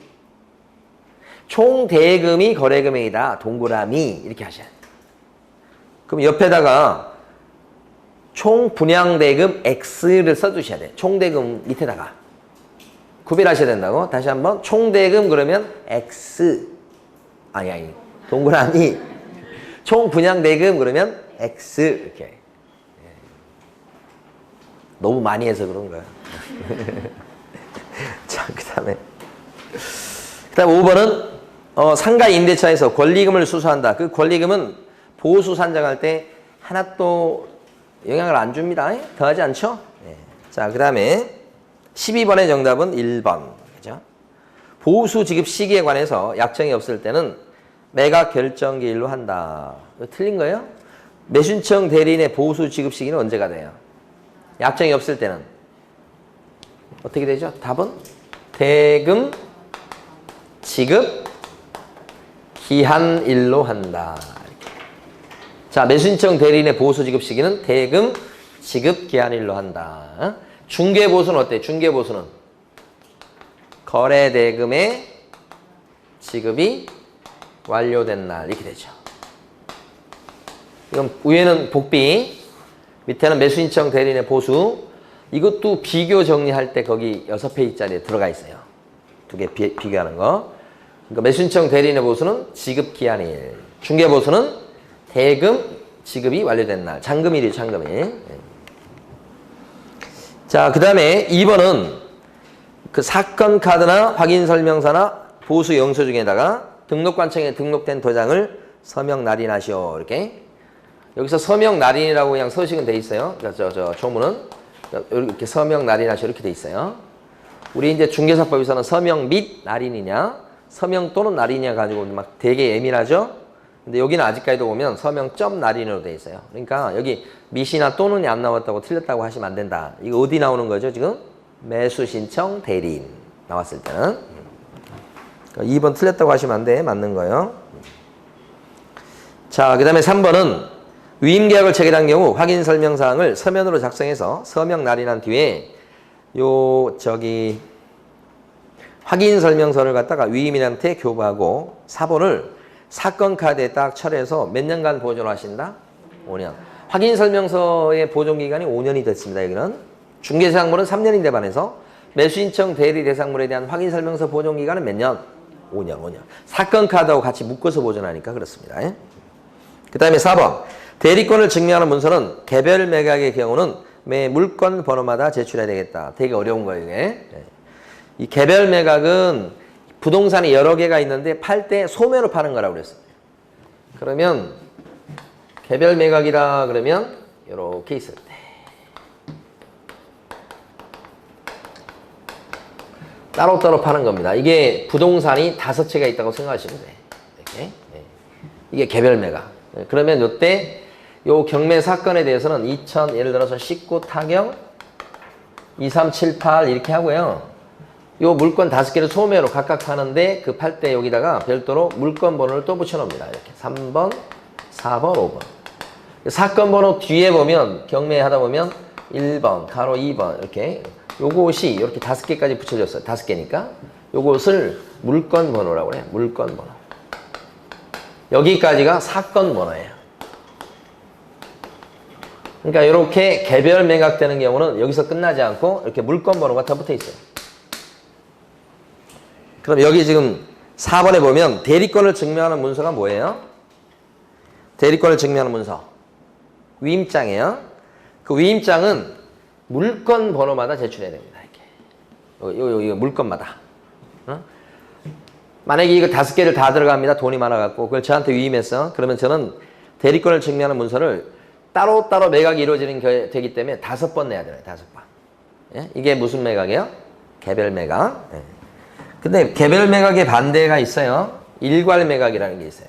총대금이 거래금액이다. 동그라미. 이렇게 하셔야 돼요. 그럼 옆에다가 총분양대금 X를 써주셔야 돼요. 총대금 밑에다가. 구별하셔야 된다고. 다시 한번 총대금 그러면 X. 아니. 동그라미. 총분양대금 그러면 X. 이렇게. 너무 많이 해서 그런 거야. 자, 그 다음에 5번은 상가 임대차에서 권리금을 수수한다. 그 권리금은 보수 산정할 때 하나도 영향을 안 줍니다. 더하지 않죠? 네. 자, 그 다음에 12번의 정답은 1번. 그죠? 보수 지급 시기에 관해서 약정이 없을 때는 매각 결정 기일로 한다. 이거 틀린 거예요? 매수인청 대리인의 보수 지급 시기는 언제가 돼요? 약정이 없을 때는 어떻게 되죠? 답은 대금 지급 기한일로 한다. 이렇게. 자, 매수인청 대리인의 보수 지급 시기는 대금 지급 기한일로 한다. 중개보수는 어때? 중개보수는 거래 대금의 지급이 완료된 날 이렇게 되죠. 이건 위에는 복비, 밑에는 매수인청 대리인의 보수. 이것도 비교 정리할 때 거기 6페이지짜리에 들어가 있어요. 두 개 비교하는 거. 그러니까 매수인청 대리인의 보수는 지급 기한일, 중개보수는 대금 지급이 완료된 날, 잔금일이 잔금일. 자, 그 다음에 2번은 그 사건 카드나 확인 설명서나 보수 영수증에다가 등록관청에 등록된 도장을 서명 날인하시오. 이렇게. 여기서 서명 날인이라고 그냥 서식은 돼 있어요. 저 조문은 이렇게 서명 날인하시오 이렇게 돼 있어요. 우리 이제 중개사법에서는 서명 및 날인이냐, 서명 또는 날인이냐 가지고 막 되게 예민하죠. 근데 여기는 아직까지도 보면 서명 점 날인으로 돼 있어요. 그러니까 여기 밋이나 또는이 안 나왔다고 틀렸다고 하시면 안 된다. 이거 어디 나오는 거죠 지금? 매수 신청 대리인 나왔을 때는. 2번 틀렸다고 하시면 안 돼. 맞는 거예요. 자, 그 다음에 3번은 위임계약을 체결한 경우 확인설명사항을 서면으로 작성해서 서명 날인한 뒤에 확인설명서를 갖다가 위임인한테 교부하고 사본을 사건 카드에 딱 철해서 몇 년간 보존을 하신다? 5년. 확인설명서의 보존기간이 5년이 됐습니다. 여기는. 중개대상물은 3년인데 반해서 매수인청 대리 대상물에 대한 확인설명서 보존기간은 몇 년? 5년. 사건 카드하고 같이 묶어서 보존하니까 그렇습니다. 그 다음에 4번. 대리권을 증명하는 문서는 개별 매각의 경우는 매 물건 번호마다 제출해야 되겠다. 되게 어려운 거예요, 이게. 이 개별 매각은 부동산이 여러 개가 있는데 팔 때 소매로 파는 거라고 그랬어요. 그러면 개별 매각이라 그러면 이렇게 있을 때 따로따로 파는 겁니다. 이게 부동산이 5채가 있다고 생각하시면 돼. 이렇게. 이게 개별 매각. 그러면 이때 요 경매 사건에 대해서는 예를 들어서 19 타경 2378 이렇게 하고요. 요 물건 5개를 소매로 각각 파는데 그 팔 때 여기다가 별도로 물건 번호를 또 붙여 놓습니다. 이렇게 3번, 4번, 5번. 사건 번호 뒤에 보면 경매 하다 보면 1번, 가로 2번 이렇게 요것이 이렇게 5개까지 붙여졌어요. 5개니까. 요것을 물건 번호라고 해요. 물건 번호. 여기까지가 사건 번호예요. 그러니까 이렇게 개별 매각되는 경우는 여기서 끝나지 않고 이렇게 물건 번호가 더 붙어 있어요. 그럼 여기 지금 4번에 보면 대리권을 증명하는 문서가 뭐예요? 대리권을 증명하는 문서. 위임장이에요. 그 위임장은 물건 번호마다 제출해야 됩니다. 이렇게. 요 물건마다. 만약에 이거 5개를 다 들어갑니다. 돈이 많아갖고. 그걸 저한테 위임했어. 그러면 저는 대리권을 증명하는 문서를 따로따로 매각이 이루어지는 되기 때문에 5번 내야 되나요? 5번. 예? 이게 무슨 매각이에요? 개별 매각. 예. 근데 개별 매각의 반대가 있어요. 일괄 매각이라는 게 있어요.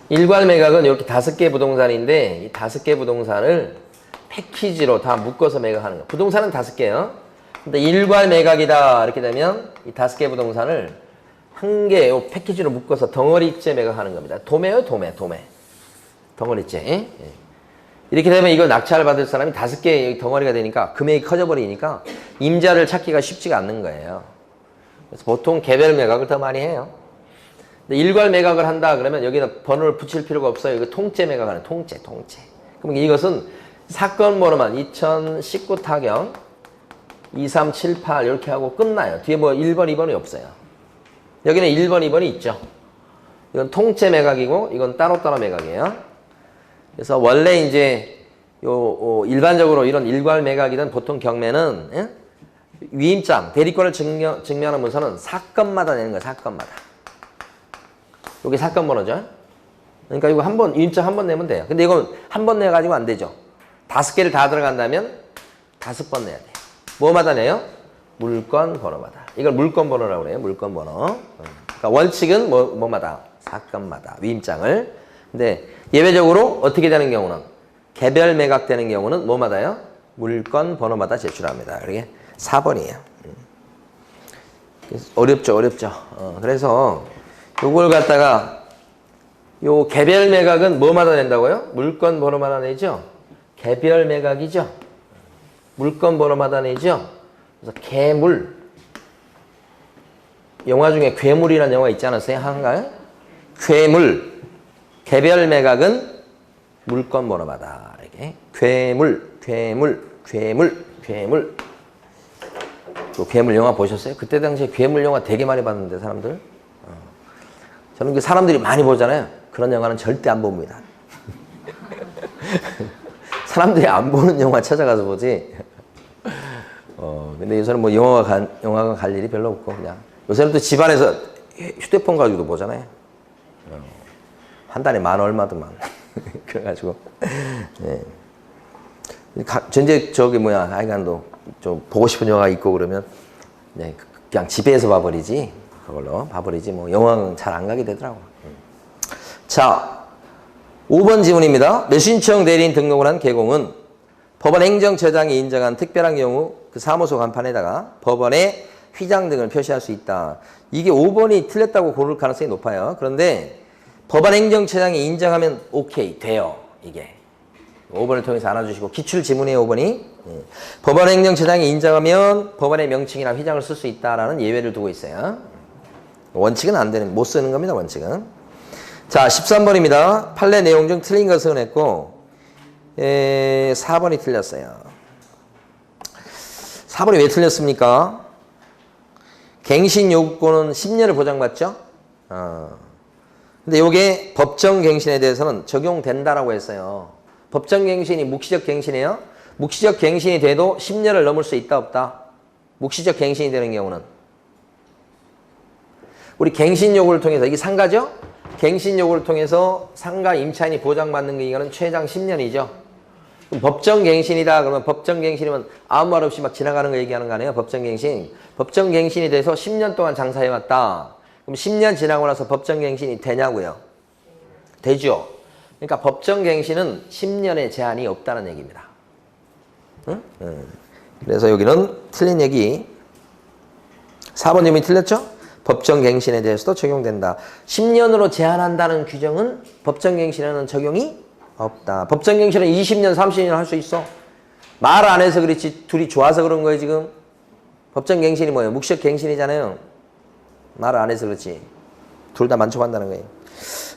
일괄 매각은 이렇게 5개 부동산인데 이 5개 부동산을 패키지로 다 묶어서 매각하는 거예요. 부동산은 5개요. 근데 일괄 매각이다 이렇게 되면 이 5개 부동산을 한 개 요 패키지로 묶어서 덩어리째 매각하는 겁니다. 도매요, 도매. 덩어리째. 예? 이렇게 되면 이걸 낙찰을 받을 사람이 5개 덩어리가 되니까 금액이 커져버리니까 임자를 찾기가 쉽지가 않는 거예요. 그래서 보통 개별 매각을 더 많이 해요. 근데 일괄 매각을 한다 그러면 여기는 번호를 붙일 필요가 없어요. 이거 통째 매각하는 통째. 그럼 이것은 사건 번호만 2019 타경 2378 이렇게 하고 끝나요. 뒤에 뭐 1번, 2번이 없어요. 여기는 1번, 2번이 있죠. 이건 통째 매각이고 이건 따로따로 매각이에요. 그래서 원래 이제 일반적으로 이런 일괄 매각이든 보통 경매는 위임장, 대리권을 증명하는 문서는 사건마다 내는 거야, 사건마다. 이게 사건 번호죠. 그러니까 이거 한 번, 위임장 한 번 내면 돼요. 근데 이건 한 번 내가지고 안 되죠. 5개를 다 들어간다면 5번 내야 돼요. 뭐마다 내요? 물건 번호마다. 이걸 물건 번호라고 그래요, 물건 번호. 그러니까 원칙은 뭐마다? 사건마다. 위임장을. 근데 예외적으로 어떻게 되는 경우는? 개별 매각되는 경우는 뭐마다요? 물건 번호마다 제출합니다. 그게 4번이에요. 어렵죠, 어렵죠. 그래서 요걸 갖다가 요 개별 매각은 뭐마다 낸다고요? 물건 번호마다 내죠? 개별 매각이죠? 물건 번호마다 내죠? 그래서 개물. 영화 중에 괴물이라는 영화 있지 않았어요? 한가요? 괴물. 개별 매각은 물건 번호마다. 이렇게. 괴물, 괴물, 괴물, 괴물. 또 괴물 영화 보셨어요? 그때 당시에 괴물 영화 되게 많이 봤는데, 사람들. 저는 그 사람들이 많이 보잖아요. 그런 영화는 절대 안 봅니다. 사람들이 안 보는 영화 찾아가서 보지. 근데 요새는 뭐 영화관 갈 일이 별로 없고, 그냥. 요새는 또 집안에서 휴대폰 가지고도 보잖아요. 한 달에 만 얼마더만. 그래가지고. 네. 전제 하여간도 좀 보고 싶은 영화가 있고 그러면, 네, 그냥 집에서 봐버리지. 그걸로 봐버리지. 뭐, 영화는 잘 안 가게 되더라고. 자, 5번 지문입니다. 매수신청 대리인 등록을 한 개공은 법원 행정처장이 인정한 특별한 경우 그 사무소 간판에다가 법원의 휘장 등을 표시할 수 있다. 이게 5번이 틀렸다고 고를 가능성이 높아요. 그런데 법원 행정처장이 인정하면 오케이, 돼요. 이게. 5번을 통해서 알아주시고, 기출 지문이에요, 5번이. 법원 행정처장이 인정하면 법원의 명칭이나 휘장을 쓸 수 있다라는 예외를 두고 있어요. 원칙은 안 되는, 못 쓰는 겁니다, 원칙은. 자, 13번입니다. 판례 내용 중 틀린 것은 했고, 4번이 틀렸어요. 4번이 왜 틀렸습니까? 갱신 요구권은 10년을 보장받죠? 근데 요게 법정 갱신에 대해서는 적용된다라고 했어요. 법정 갱신이 묵시적 갱신이에요? 묵시적 갱신이 돼도 10년을 넘을 수 있다, 없다? 묵시적 갱신이 되는 경우는. 우리 갱신 요구를 통해서, 이게 상가죠? 갱신 요구를 통해서 상가 임차인이 보장받는 게 이거는 최장 10년이죠. 그럼 법정 갱신이다 그러면 법정 갱신이면 아무 말 없이 막 지나가는 거 얘기하는 거 아니에요? 법정 갱신. 법정 갱신이 돼서 10년 동안 장사해왔다. 그럼 10년 지나고 나서 법정 갱신이 되냐고요? 되죠. 그러니까 법정 갱신은 10년의 제한이 없다는 얘기입니다. 응? 그래서 여기는 틀린 얘기. 4번 이미 틀렸죠? 법정 갱신에 대해서도 적용된다. 10년으로 제한한다는 규정은 법정 갱신에는 적용이 없다. 법정 갱신은 20년, 30년 할 수 있어. 말 안 해서 그렇지 둘이 좋아서 그런 거예요, 지금. 법정 갱신이 뭐예요? 묵시적 갱신이잖아요. 말 안 해서 그렇지. 둘 다 만족한다는 거예요.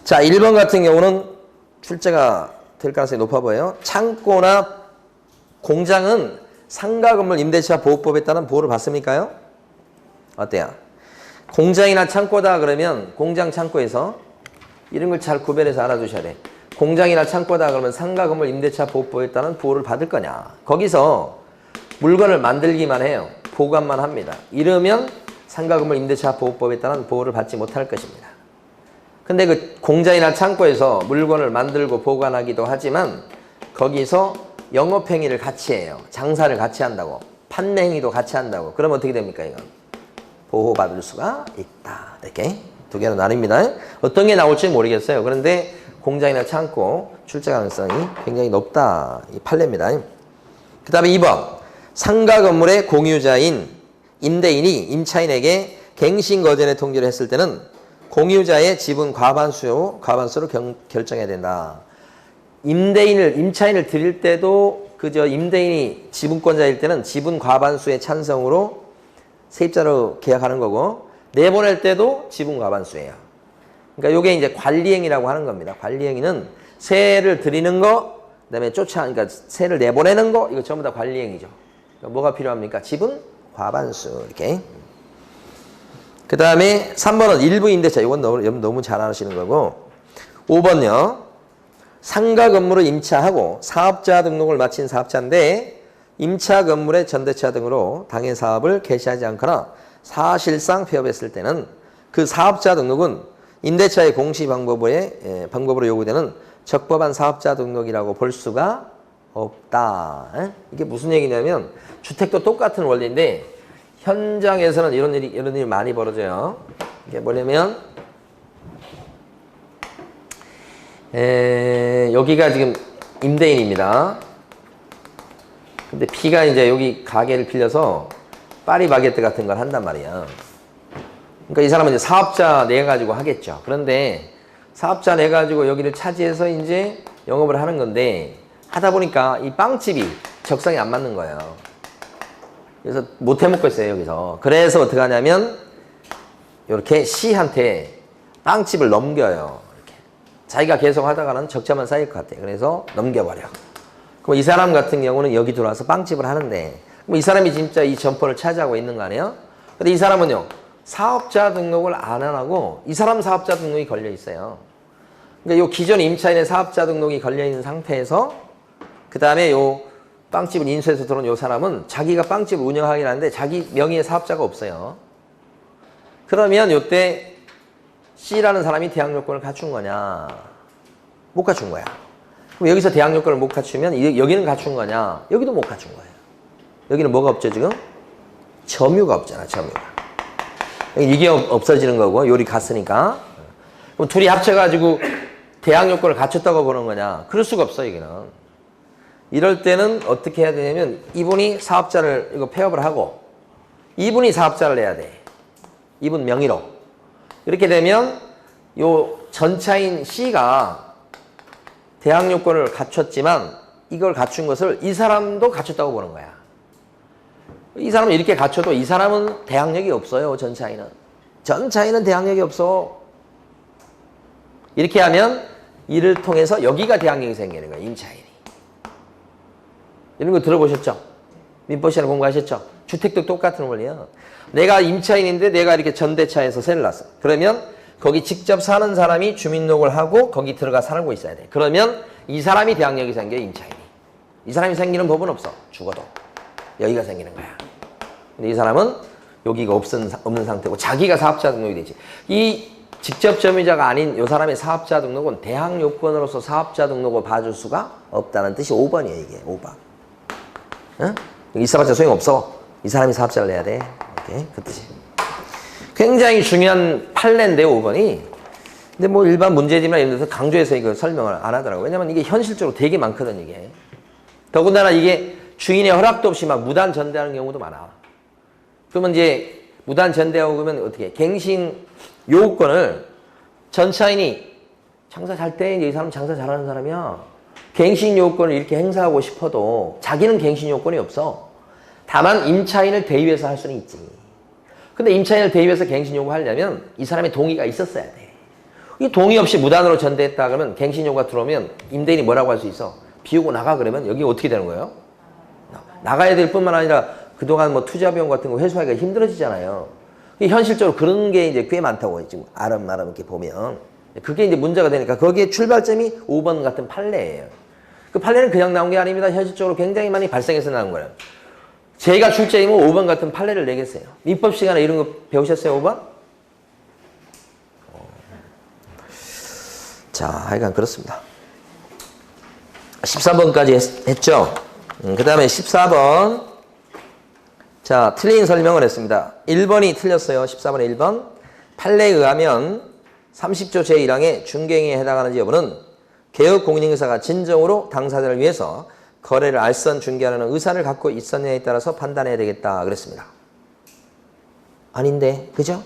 자, 1번 같은 경우는 출제가 될 가능성이 높아 보여요. 창고나 공장은 상가 건물 임대차 보호법에 따른 보호를 받습니까요? 어때요? 공장이나 창고다 그러면 공장 창고에서 이런 걸 잘 구별해서 알아두셔야 돼. 공장이나 창고다 그러면 상가 건물 임대차 보호법에 따른 보호를 받을 거냐. 거기서 물건을 만들기만 해요. 보관만 합니다. 이러면 상가 건물 임대차 보호법에 따른 보호를 받지 못할 것입니다. 근데 그 공장이나 창고에서 물건을 만들고 보관하기도 하지만 거기서 영업행위를 같이 해요. 장사를 같이 한다고. 판매행위도 같이 한다고. 그러면 어떻게 됩니까, 이건? 보호받을 수가 있다. 이렇게 두 개로 나뉩니다. 어떤 게 나올지 모르겠어요. 그런데 공장이나 창고 출제 가능성이 굉장히 높다. 이 판례입니다. 그 다음에 2번. 상가 건물의 공유자인 임대인이 임차인에게 갱신 거절의 통지를 했을 때는 공유자의 지분 과반수를 결정해야 된다. 임차인을 드릴 때도 그저 임대인이 지분권자일 때는 지분 과반수의 찬성으로 세입자로 계약하는 거고, 내보낼 때도 지분 과반수예요. 그러니까 이게 이제 관리행위라고 하는 겁니다. 관리행위는 세를 드리는 거, 그다음에 그러니까 세를 내보내는 거, 이거 전부 다 관리행위죠. 그러니까 뭐가 필요합니까? 지분 과반수. 이렇게. 그 다음에 3번은 일부 임대차. 이건 너무 잘 아시는 거고. 5번요. 상가 건물을 임차하고 사업자 등록을 마친 사업자인데 임차 건물의 전대차 등으로 당해 사업을 개시하지 않거나 사실상 폐업했을 때는 그 사업자 등록은 임대차의 공시 방법으로 요구되는 적법한 사업자 등록이라고 볼 수가 없다. 이게 무슨 얘기냐면 주택도 똑같은 원리인데 현장에서는 이런 일이 많이 벌어져요. 이게 뭐냐면 여기가 지금 임대인입니다. 근데 B가 이제 여기 가게를 빌려서 파리바게뜨 같은 걸 한단 말이야. 그러니까 이 사람은 이제 사업자 내가지고 하겠죠. 그런데 사업자 내가지고 여기를 차지해서 이제 영업을 하는 건데 하다 보니까 이 빵집이 적성에 안 맞는 거예요. 그래서 못 해먹고 있어요, 여기서. 그래서 어떻게 하냐면 이렇게 C한테 빵집을 넘겨요. 이렇게. 자기가 계속 하다가는 적자만 쌓일 것 같아요. 그래서 넘겨버려. 그럼 이 사람 같은 경우는 여기 들어와서 빵집을 하는데 그럼 이 사람이 진짜 이 점포를 차지하고 있는 거 아니에요? 근데 이 사람은요, 사업자 등록을 안 하고 이 사람 사업자 등록이 걸려 있어요. 그러니까 요 기존 임차인의 사업자 등록이 걸려 있는 상태에서 그 다음에 요 빵집을 인수해서 들어온 요 사람은 자기가 빵집을 운영하긴 하는데 자기 명의의 사업자가 없어요. 그러면 요때 C라는 사람이 대항 요건을 갖춘 거냐? 못 갖춘 거야. 그럼 여기서 대항 요건을 못 갖추면 여기는 갖춘 거냐? 여기도 못 갖춘 거예요. 여기는 뭐가 없죠, 지금? 점유가 없잖아, 점유가. 이게 없어지는 거고, 요리 갔으니까. 그럼 둘이 합쳐가지고 대항 요건을 갖췄다고 보는 거냐? 그럴 수가 없어, 여기는. 이럴 때는 어떻게 해야 되냐면, 이분이 사업자를, 이거 폐업을 하고, 이분이 사업자를 내야 돼. 이분 명의로. 이렇게 되면, 요 전차인 C가 대항 요건을 갖췄지만, 이걸 갖춘 것을 이 사람도 갖췄다고 보는 거야. 이 사람은 이렇게 갖춰도 이 사람은 대항력이 없어요, 전차인은. 전차인은 대항력이 없어. 이렇게 하면 이를 통해서 여기가 대항력이 생기는 거예요, 임차인이. 이런 거 들어보셨죠? 민법 시간에 공부하셨죠? 주택도 똑같은 원리야. 내가 임차인인데 내가 이렇게 전대차에서 세를 놨어. 그러면 거기 직접 사는 사람이 주민등록을 하고 거기 들어가 살고 있어야 돼. 그러면 이 사람이 대항력이 생겨요, 임차인이. 이 사람이 생기는 법은 없어, 죽어도. 여기가 생기는 거야. 근데 이 사람은 여기가 없는 상태고 자기가 사업자 등록이 되지. 이 직접 점유자가 아닌 이 사람의 사업자 등록은 대항 요건으로서 사업자 등록을 봐줄 수가 없다는 뜻이 5번이에요, 이게 5번. 응? 있어봤자 소용없어. 이 사람이 사업자를 내야 돼. 이렇게 그 뜻이. 굉장히 중요한 판례인데요, 5번이. 근데 뭐 일반 문제집이나 이런 데서 강조해서 이거 설명을 안 하더라고요. 왜냐면 이게 현실적으로 되게 많거든, 이게. 더군다나 이게 주인의 허락도 없이 막 무단 전대하는 경우도 많아. 그러면 이제 무단 전대하고 그러면 어떻게 해? 갱신 요건을 전차인이 장사 잘 때 이 사람 장사 잘하는 사람이야. 갱신 요건을 이렇게 행사하고 싶어도 자기는 갱신 요건이 없어. 다만 임차인을 대위해서 할 수는 있지. 근데 임차인을 대위해서 갱신 요구하려면 이 사람의 동의가 있었어야 돼. 이 동의 없이 무단으로 전대했다 그러면 갱신 요구가 들어오면 임대인이 뭐라고 할 수 있어? 비우고 나가 그러면 여기 어떻게 되는 거예요? 나가야 될 뿐만 아니라 그동안 뭐 투자 비용 같은 거 회수하기가 힘들어지잖아요. 현실적으로 그런 게 이제 꽤 많다고 지금 아름아름 이렇게 보면. 그게 이제 문제가 되니까 거기에 출발점이 5번 같은 판례예요. 그 판례는 그냥 나온 게 아닙니다. 현실적으로 굉장히 많이 발생해서 나온 거예요. 제가 출제이면 5번 같은 판례를 내겠어요. 민법 시간에 이런 거 배우셨어요, 5번? 자, 하여간 그렇습니다. 13번까지 했죠? 그 다음에 14번. 자, 틀린 설명을 했습니다. 1번이 틀렸어요. 14번에 1번. 판례에 의하면 30조 제1항의 중개행위에 해당하는지 여부는 개업공인인사가 진정으로 당사자를 위해서 거래를 알선 중개하는 의사를 갖고 있었느냐에 따라서 판단해야 되겠다 그랬습니다. 아닌데, 그죠?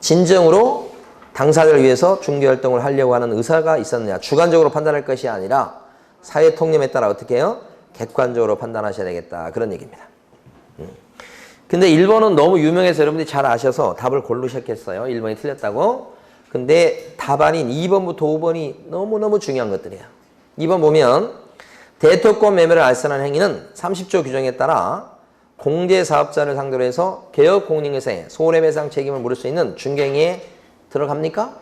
진정으로 당사자를 위해서 중개활동을 하려고 하는 의사가 있었느냐, 주관적으로 판단할 것이 아니라 사회통념에 따라 어떻게 해요? 객관적으로 판단하셔야 되겠다 그런 얘기입니다. 근데 1번은 너무 유명해서 여러분들이 잘 아셔서 답을 고르셨겠어요. 1번이 틀렸다고. 근데 답안인 2번부터 5번이 너무너무 중요한 것들이에요. 2번 보면 대토권 매매를 알선한 행위는 30조 규정에 따라 공제사업자를 상대로 해서 개업공인회사에 손해배상 책임을 물을 수 있는 중개행위에 들어갑니까?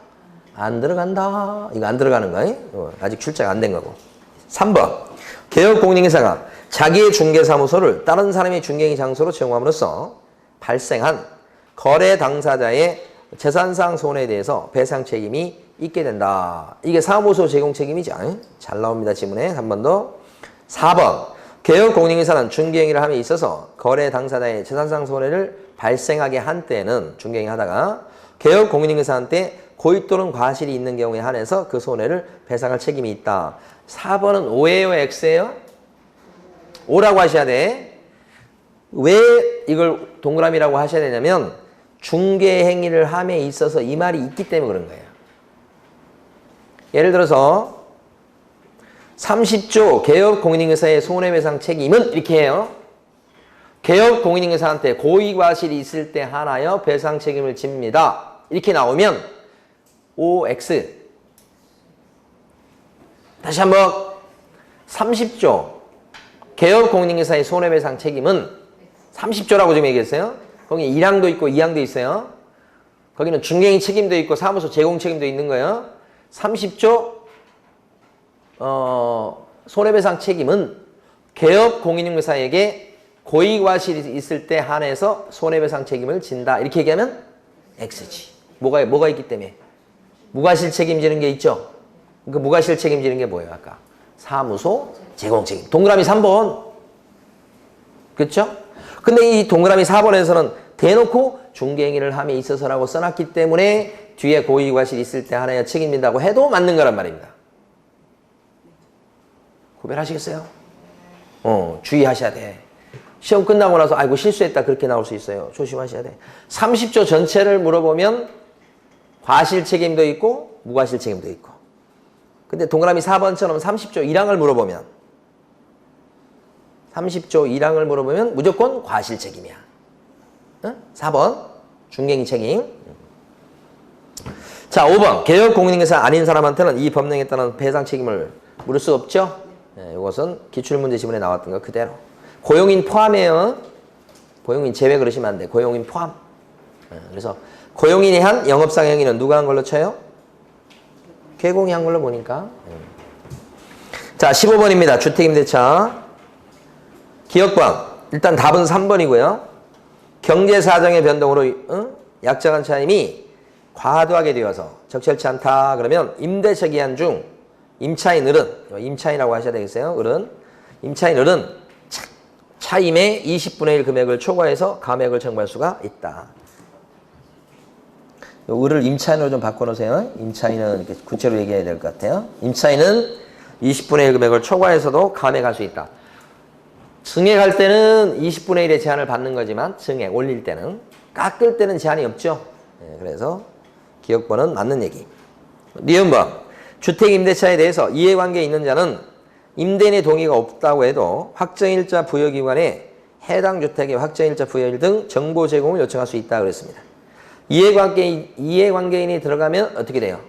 안 들어간다. 이거 안 들어가는 거예요. 아직 출제가 안 된 거고. 3번. 개업공인인사가 자기의 중개사무소를 다른 사람의 중개인 장소로 채용함으로써 발생한 거래 당사자의 재산상 손해에 대해서 배상 책임이 있게 된다. 이게 사무소 제공 책임이죠. 잘 나옵니다. 지문에 한 번 더. 4번. 개업공인인사는 중개행위를 함에 있어서 거래 당사자의 재산상 손해를 발생하게 한 때에는 중개행위 하다가 개업공인인사한테 고의 또는 과실이 있는 경우에 한해서 그 손해를 배상할 책임이 있다. 4번은 O예요, X예요? O라고 하셔야 돼. 왜 이걸 동그라미라고 하셔야 되냐면 중개행위를 함에 있어서 이 말이 있기 때문에 그런 거예요. 예를 들어서 30조 개업공인인사의 손해배상 책임은 이렇게 해요. 개업공인인사한테 고의과실이 있을 때 한하여 배상 책임을 집니다. 이렇게 나오면 OX. 다시 한번 30조 개업공인인사의 손해배상 책임은 30조라고 지금 얘기했어요. 거기 1항도 있고 2항도 있어요. 거기는 중개인 책임도 있고 사무소 제공 책임도 있는 거예요. 30조 손해배상 책임은 개업공인인사에게 고의과실이 있을 때 한해서 손해배상 책임을 진다. 이렇게 얘기하면 X지. 뭐가 있기 때문에? 무과실 책임지는 게 있죠. 그 무과실 책임지는 게 뭐예요? 아까 사무소 제공 책임. 동그라미 3번. 그렇죠? 근데 이 동그라미 4번에서는 대놓고 중개행위를 함에 있어서라고 써놨기 때문에 뒤에 고의과실이 있을 때 하나에 책임진다고 해도 맞는 거란 말입니다. 구별하시겠어요? 주의하셔야 돼. 시험 끝나고 나서 아이고 실수했다 그렇게 나올 수 있어요. 조심하셔야 돼. 30조 전체를 물어보면 과실 책임도 있고 무과실 책임도 있고. 근데 동그라미 4번처럼 30조 1항을 물어보면 30조 1항을 물어보면 무조건 과실 책임이야. 응? 4번 중개행위 책임. 자 5번 개업공인인사 아닌 사람한테는 이 법령에 따른 배상 책임을 물을 수 없죠. 네, 이것은 기출문제 지문에 나왔던 거 그대로. 고용인 포함이에요. 고용인 제외 그러시면 안 돼. 고용인 포함. 그래서 고용인이 한 영업상 행위는 누가 한 걸로 쳐요? 개공이 한 걸로 보니까. 자 15번입니다. 주택임대차. 기억방. 일단 답은 3번이고요. 경제사정의 변동으로 약정한 차임이 과도하게 되어서 적절치 않다. 그러면 임대차 기한 중 임차인을은 임차인이라고 하셔야 되겠어요. 임차인을은 차임의 20분의 1 금액을 초과해서 감액을 청구할 수가 있다. 요 을을 임차인으로 좀 바꿔놓으세요. 임차인은 이렇게 구체로 얘기해야 될 것 같아요. 임차인은 20분의 1 금액을 초과해서도 감액할 수 있다. 증액할 때는 20분의 1의 제한을 받는 거지만 증액 올릴 때는 깎을 때는 제한이 없죠. 네, 그래서 기억번은 맞는 얘기. 니은번 주택임대차에 대해서 이해관계에 있는 자는 임대인의 동의가 없다고 해도 확정일자 부여기관에 해당 주택의 확정일자 부여일 등 정보 제공을 요청할 수 있다 그랬습니다. 이해관계인이 들어가면 어떻게 돼요?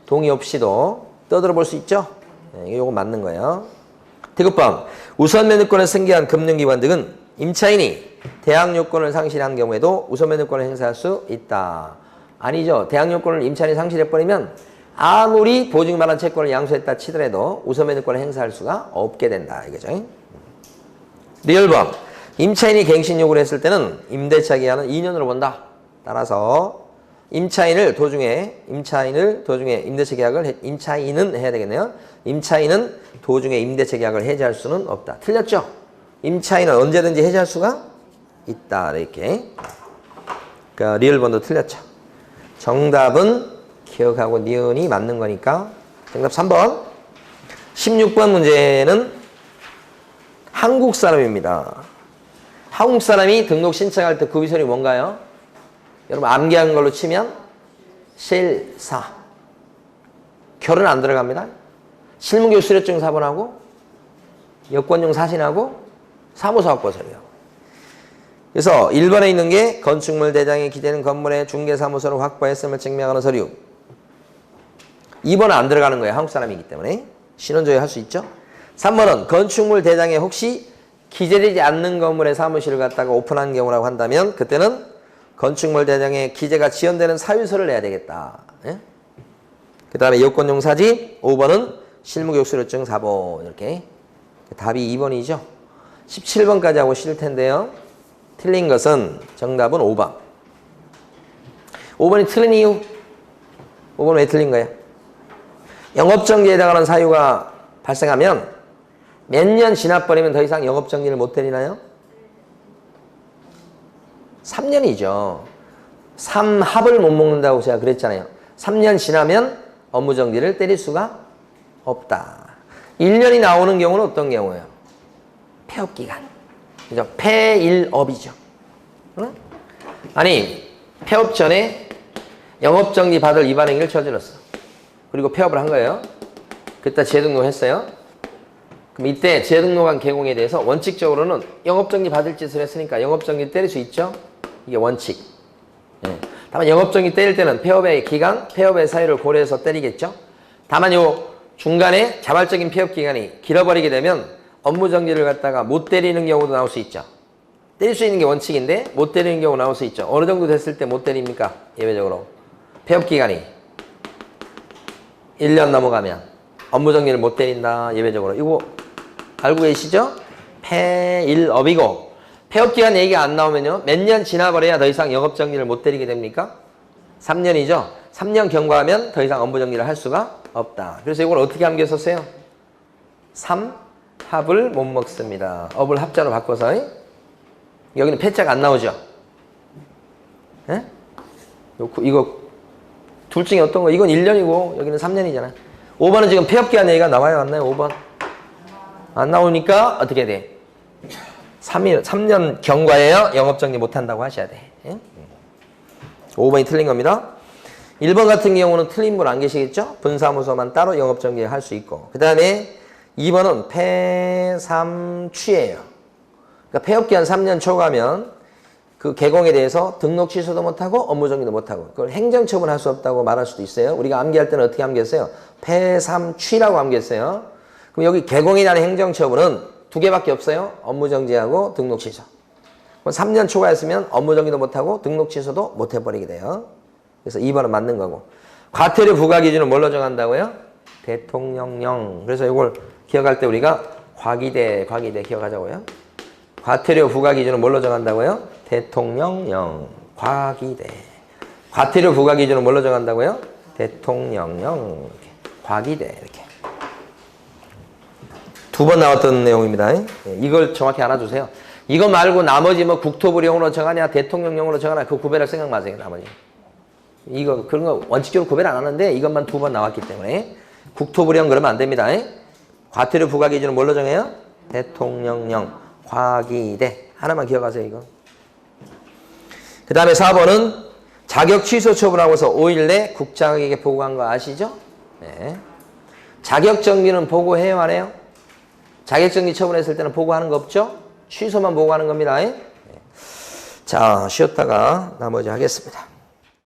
동의 없이도 떠들어 볼 수 있죠? 네, 이거 맞는 거예요. 디귿번 우선매매권을 승계한 금융기관 등은 임차인이 대항요건을 상실한 경우에도 우선매매권을 행사할 수 있다. 아니죠. 대항요건을 임차인이 상실해버리면 아무리 보증받은 채권을 양수했다 치더라도 우선매매권을 행사할 수가 없게 된다. 이거죠. 리얼범 임차인이 갱신 요구를 했을 때는 임대차 기한은 2년으로 본다. 따라서 임차인은 도중에 임대차 계약을 임차인은 해야 되겠네요. 임차인은 도중에 임대차 계약을 해지할 수는 없다. 틀렸죠? 임차인은 언제든지 해지할 수가 있다. 이렇게. 그러니까 리얼번도 틀렸죠. 정답은 기억하고 니은이 맞는 거니까 정답 3번. 16번 문제는 한국 사람입니다. 한국 사람이 등록 신청할 때 구비서류 뭔가요? 여러분 암기한 걸로 치면 실사. 결은 안 들어갑니다. 실무교육 수료증 사본하고 여권용 사진하고 사무소 확보서류요. 그래서 1번에 있는 게 건축물 대장에 기재된 건물의 중개사무소를 확보했음을 증명하는 서류. 2번은 안 들어가는 거예요. 한국 사람이기 때문에. 신원조회 할 수 있죠. 3번은 건축물 대장에 혹시 기재되지 않는 건물의 사무실을 갖다가 오픈한 경우라고 한다면 그때는 건축물 대장에 기재가 지연되는 사유서를 내야 되겠다. 예? 그 다음에 여권용 사진. 5번은 실무교수료증 4번 이렇게. 답이 2번이죠. 17번까지 하고 쉴 텐데요. 틀린 것은 정답은 5번. 5번이 틀린 이유. 5번 왜 틀린 거예요? 영업정지에 해당하는 사유가 발생하면 몇 년 지나버리면 더 이상 영업정지를 못 때리나요? 3년이죠. 3합을 못 먹는다고 제가 그랬잖아요. 3년 지나면 업무정지를 때릴 수가 없다. 1년이 나오는 경우는 어떤 경우예요? 폐업기간. 그죠? 폐일업이죠. 응? 아니, 폐업 전에 영업정지 받을 위반 행위를 저질렀어. 그리고 폐업을 한 거예요. 그때 재등록했어요. 그럼 이때 재등록한 개공에 대해서 원칙적으로는 영업정지 받을 짓을 했으니까 영업정지 때릴 수 있죠? 이게 원칙. 예. 다만 영업정지 때릴 때는 폐업의 기간, 폐업의 사유를 고려해서 때리겠죠? 다만 요 중간에 자발적인 폐업 기간이 길어버리게 되면 업무정지를 갖다가 못 때리는 경우도 나올 수 있죠. 때릴 수 있는 게 원칙인데 못 때리는 경우 나올 수 있죠. 어느 정도 됐을 때 못 때립니까? 예외적으로. 폐업 기간이 1년 넘어가면 업무정지를 못 때린다. 예외적으로. 이거 알고 계시죠? 폐일업이고 폐업기간 얘기가 안 나오면요. 몇 년 지나버려야 더 이상 영업정지를 못 때리게 됩니까? 3년이죠. 3년 경과하면 더 이상 업무정지를 할 수가 없다. 그래서 이걸 어떻게 암기했었어요? 3합을 못 먹습니다. 업을 합자로 바꿔서. 여기는 패자가 안 나오죠? 예? 이거 둘 중에 어떤 거? 이건 1년이고 여기는 3년이잖아. 5번은 지금 폐업기한 얘기가 나와요? 안 나요? 5번. 안 나오니까 어떻게 돼? 3년 경과에요. 영업정지 못한다고 하셔야 돼. 예? 5번이 틀린 겁니다. 1번 같은 경우는 틀린 분 안 계시겠죠? 분사무소만 따로 영업정지 할 수 있고. 그 다음에 2번은 폐삼취예요. 그러니까 폐업기한 3년 초과하면 그 개공에 대해서 등록 취소도 못하고 업무정지도 못하고 그걸 행정처분할 수 없다고 말할 수도 있어요. 우리가 암기할 때는 어떻게 암기했어요? 폐삼취라고 암기했어요. 그럼 여기 개공이라는 행정처분은 두 개밖에 없어요. 업무정지하고 등록 취소. 그럼 3년 초과했으면 업무정지도 못하고 등록 취소도 못해버리게 돼요. 그래서 2번은 맞는 거고. 과태료 부과 기준은 뭘로 정한다고요? 대통령령. 그래서 이걸 기억할 때 우리가 과기대 기억하자고요. 과태료 부과 기준은 뭘로 정한다고요? 대통령령. 과기대. 과태료 부과 기준은 뭘로 정한다고요? 대통령령. 이렇게. 과기대. 이렇게. 2번 나왔던 내용입니다. 이걸 정확히 알아두세요. 이거 말고 나머지 뭐 국토부령으로 정하냐, 대통령령으로 정하냐, 그 구별할 생각 마세요, 나머지. 이거, 그런 거 원칙적으로 구별 안 하는데 이것만 2번 나왔기 때문에 국토부령 그러면 안 됩니다. 과태료 부과 기준은 뭘로 정해요? 대통령령, 과기대. 하나만 기억하세요, 이거. 그 다음에 4번은 자격 취소 처분하고서 5일 내 국장에게 보고한 거 아시죠? 네. 자격 정지는 보고해요, 안 해요? 자격 정지 처분했을 때는 보고하는 거 없죠? 취소만 보고하는 겁니다. 자, 쉬었다가 나머지 하겠습니다.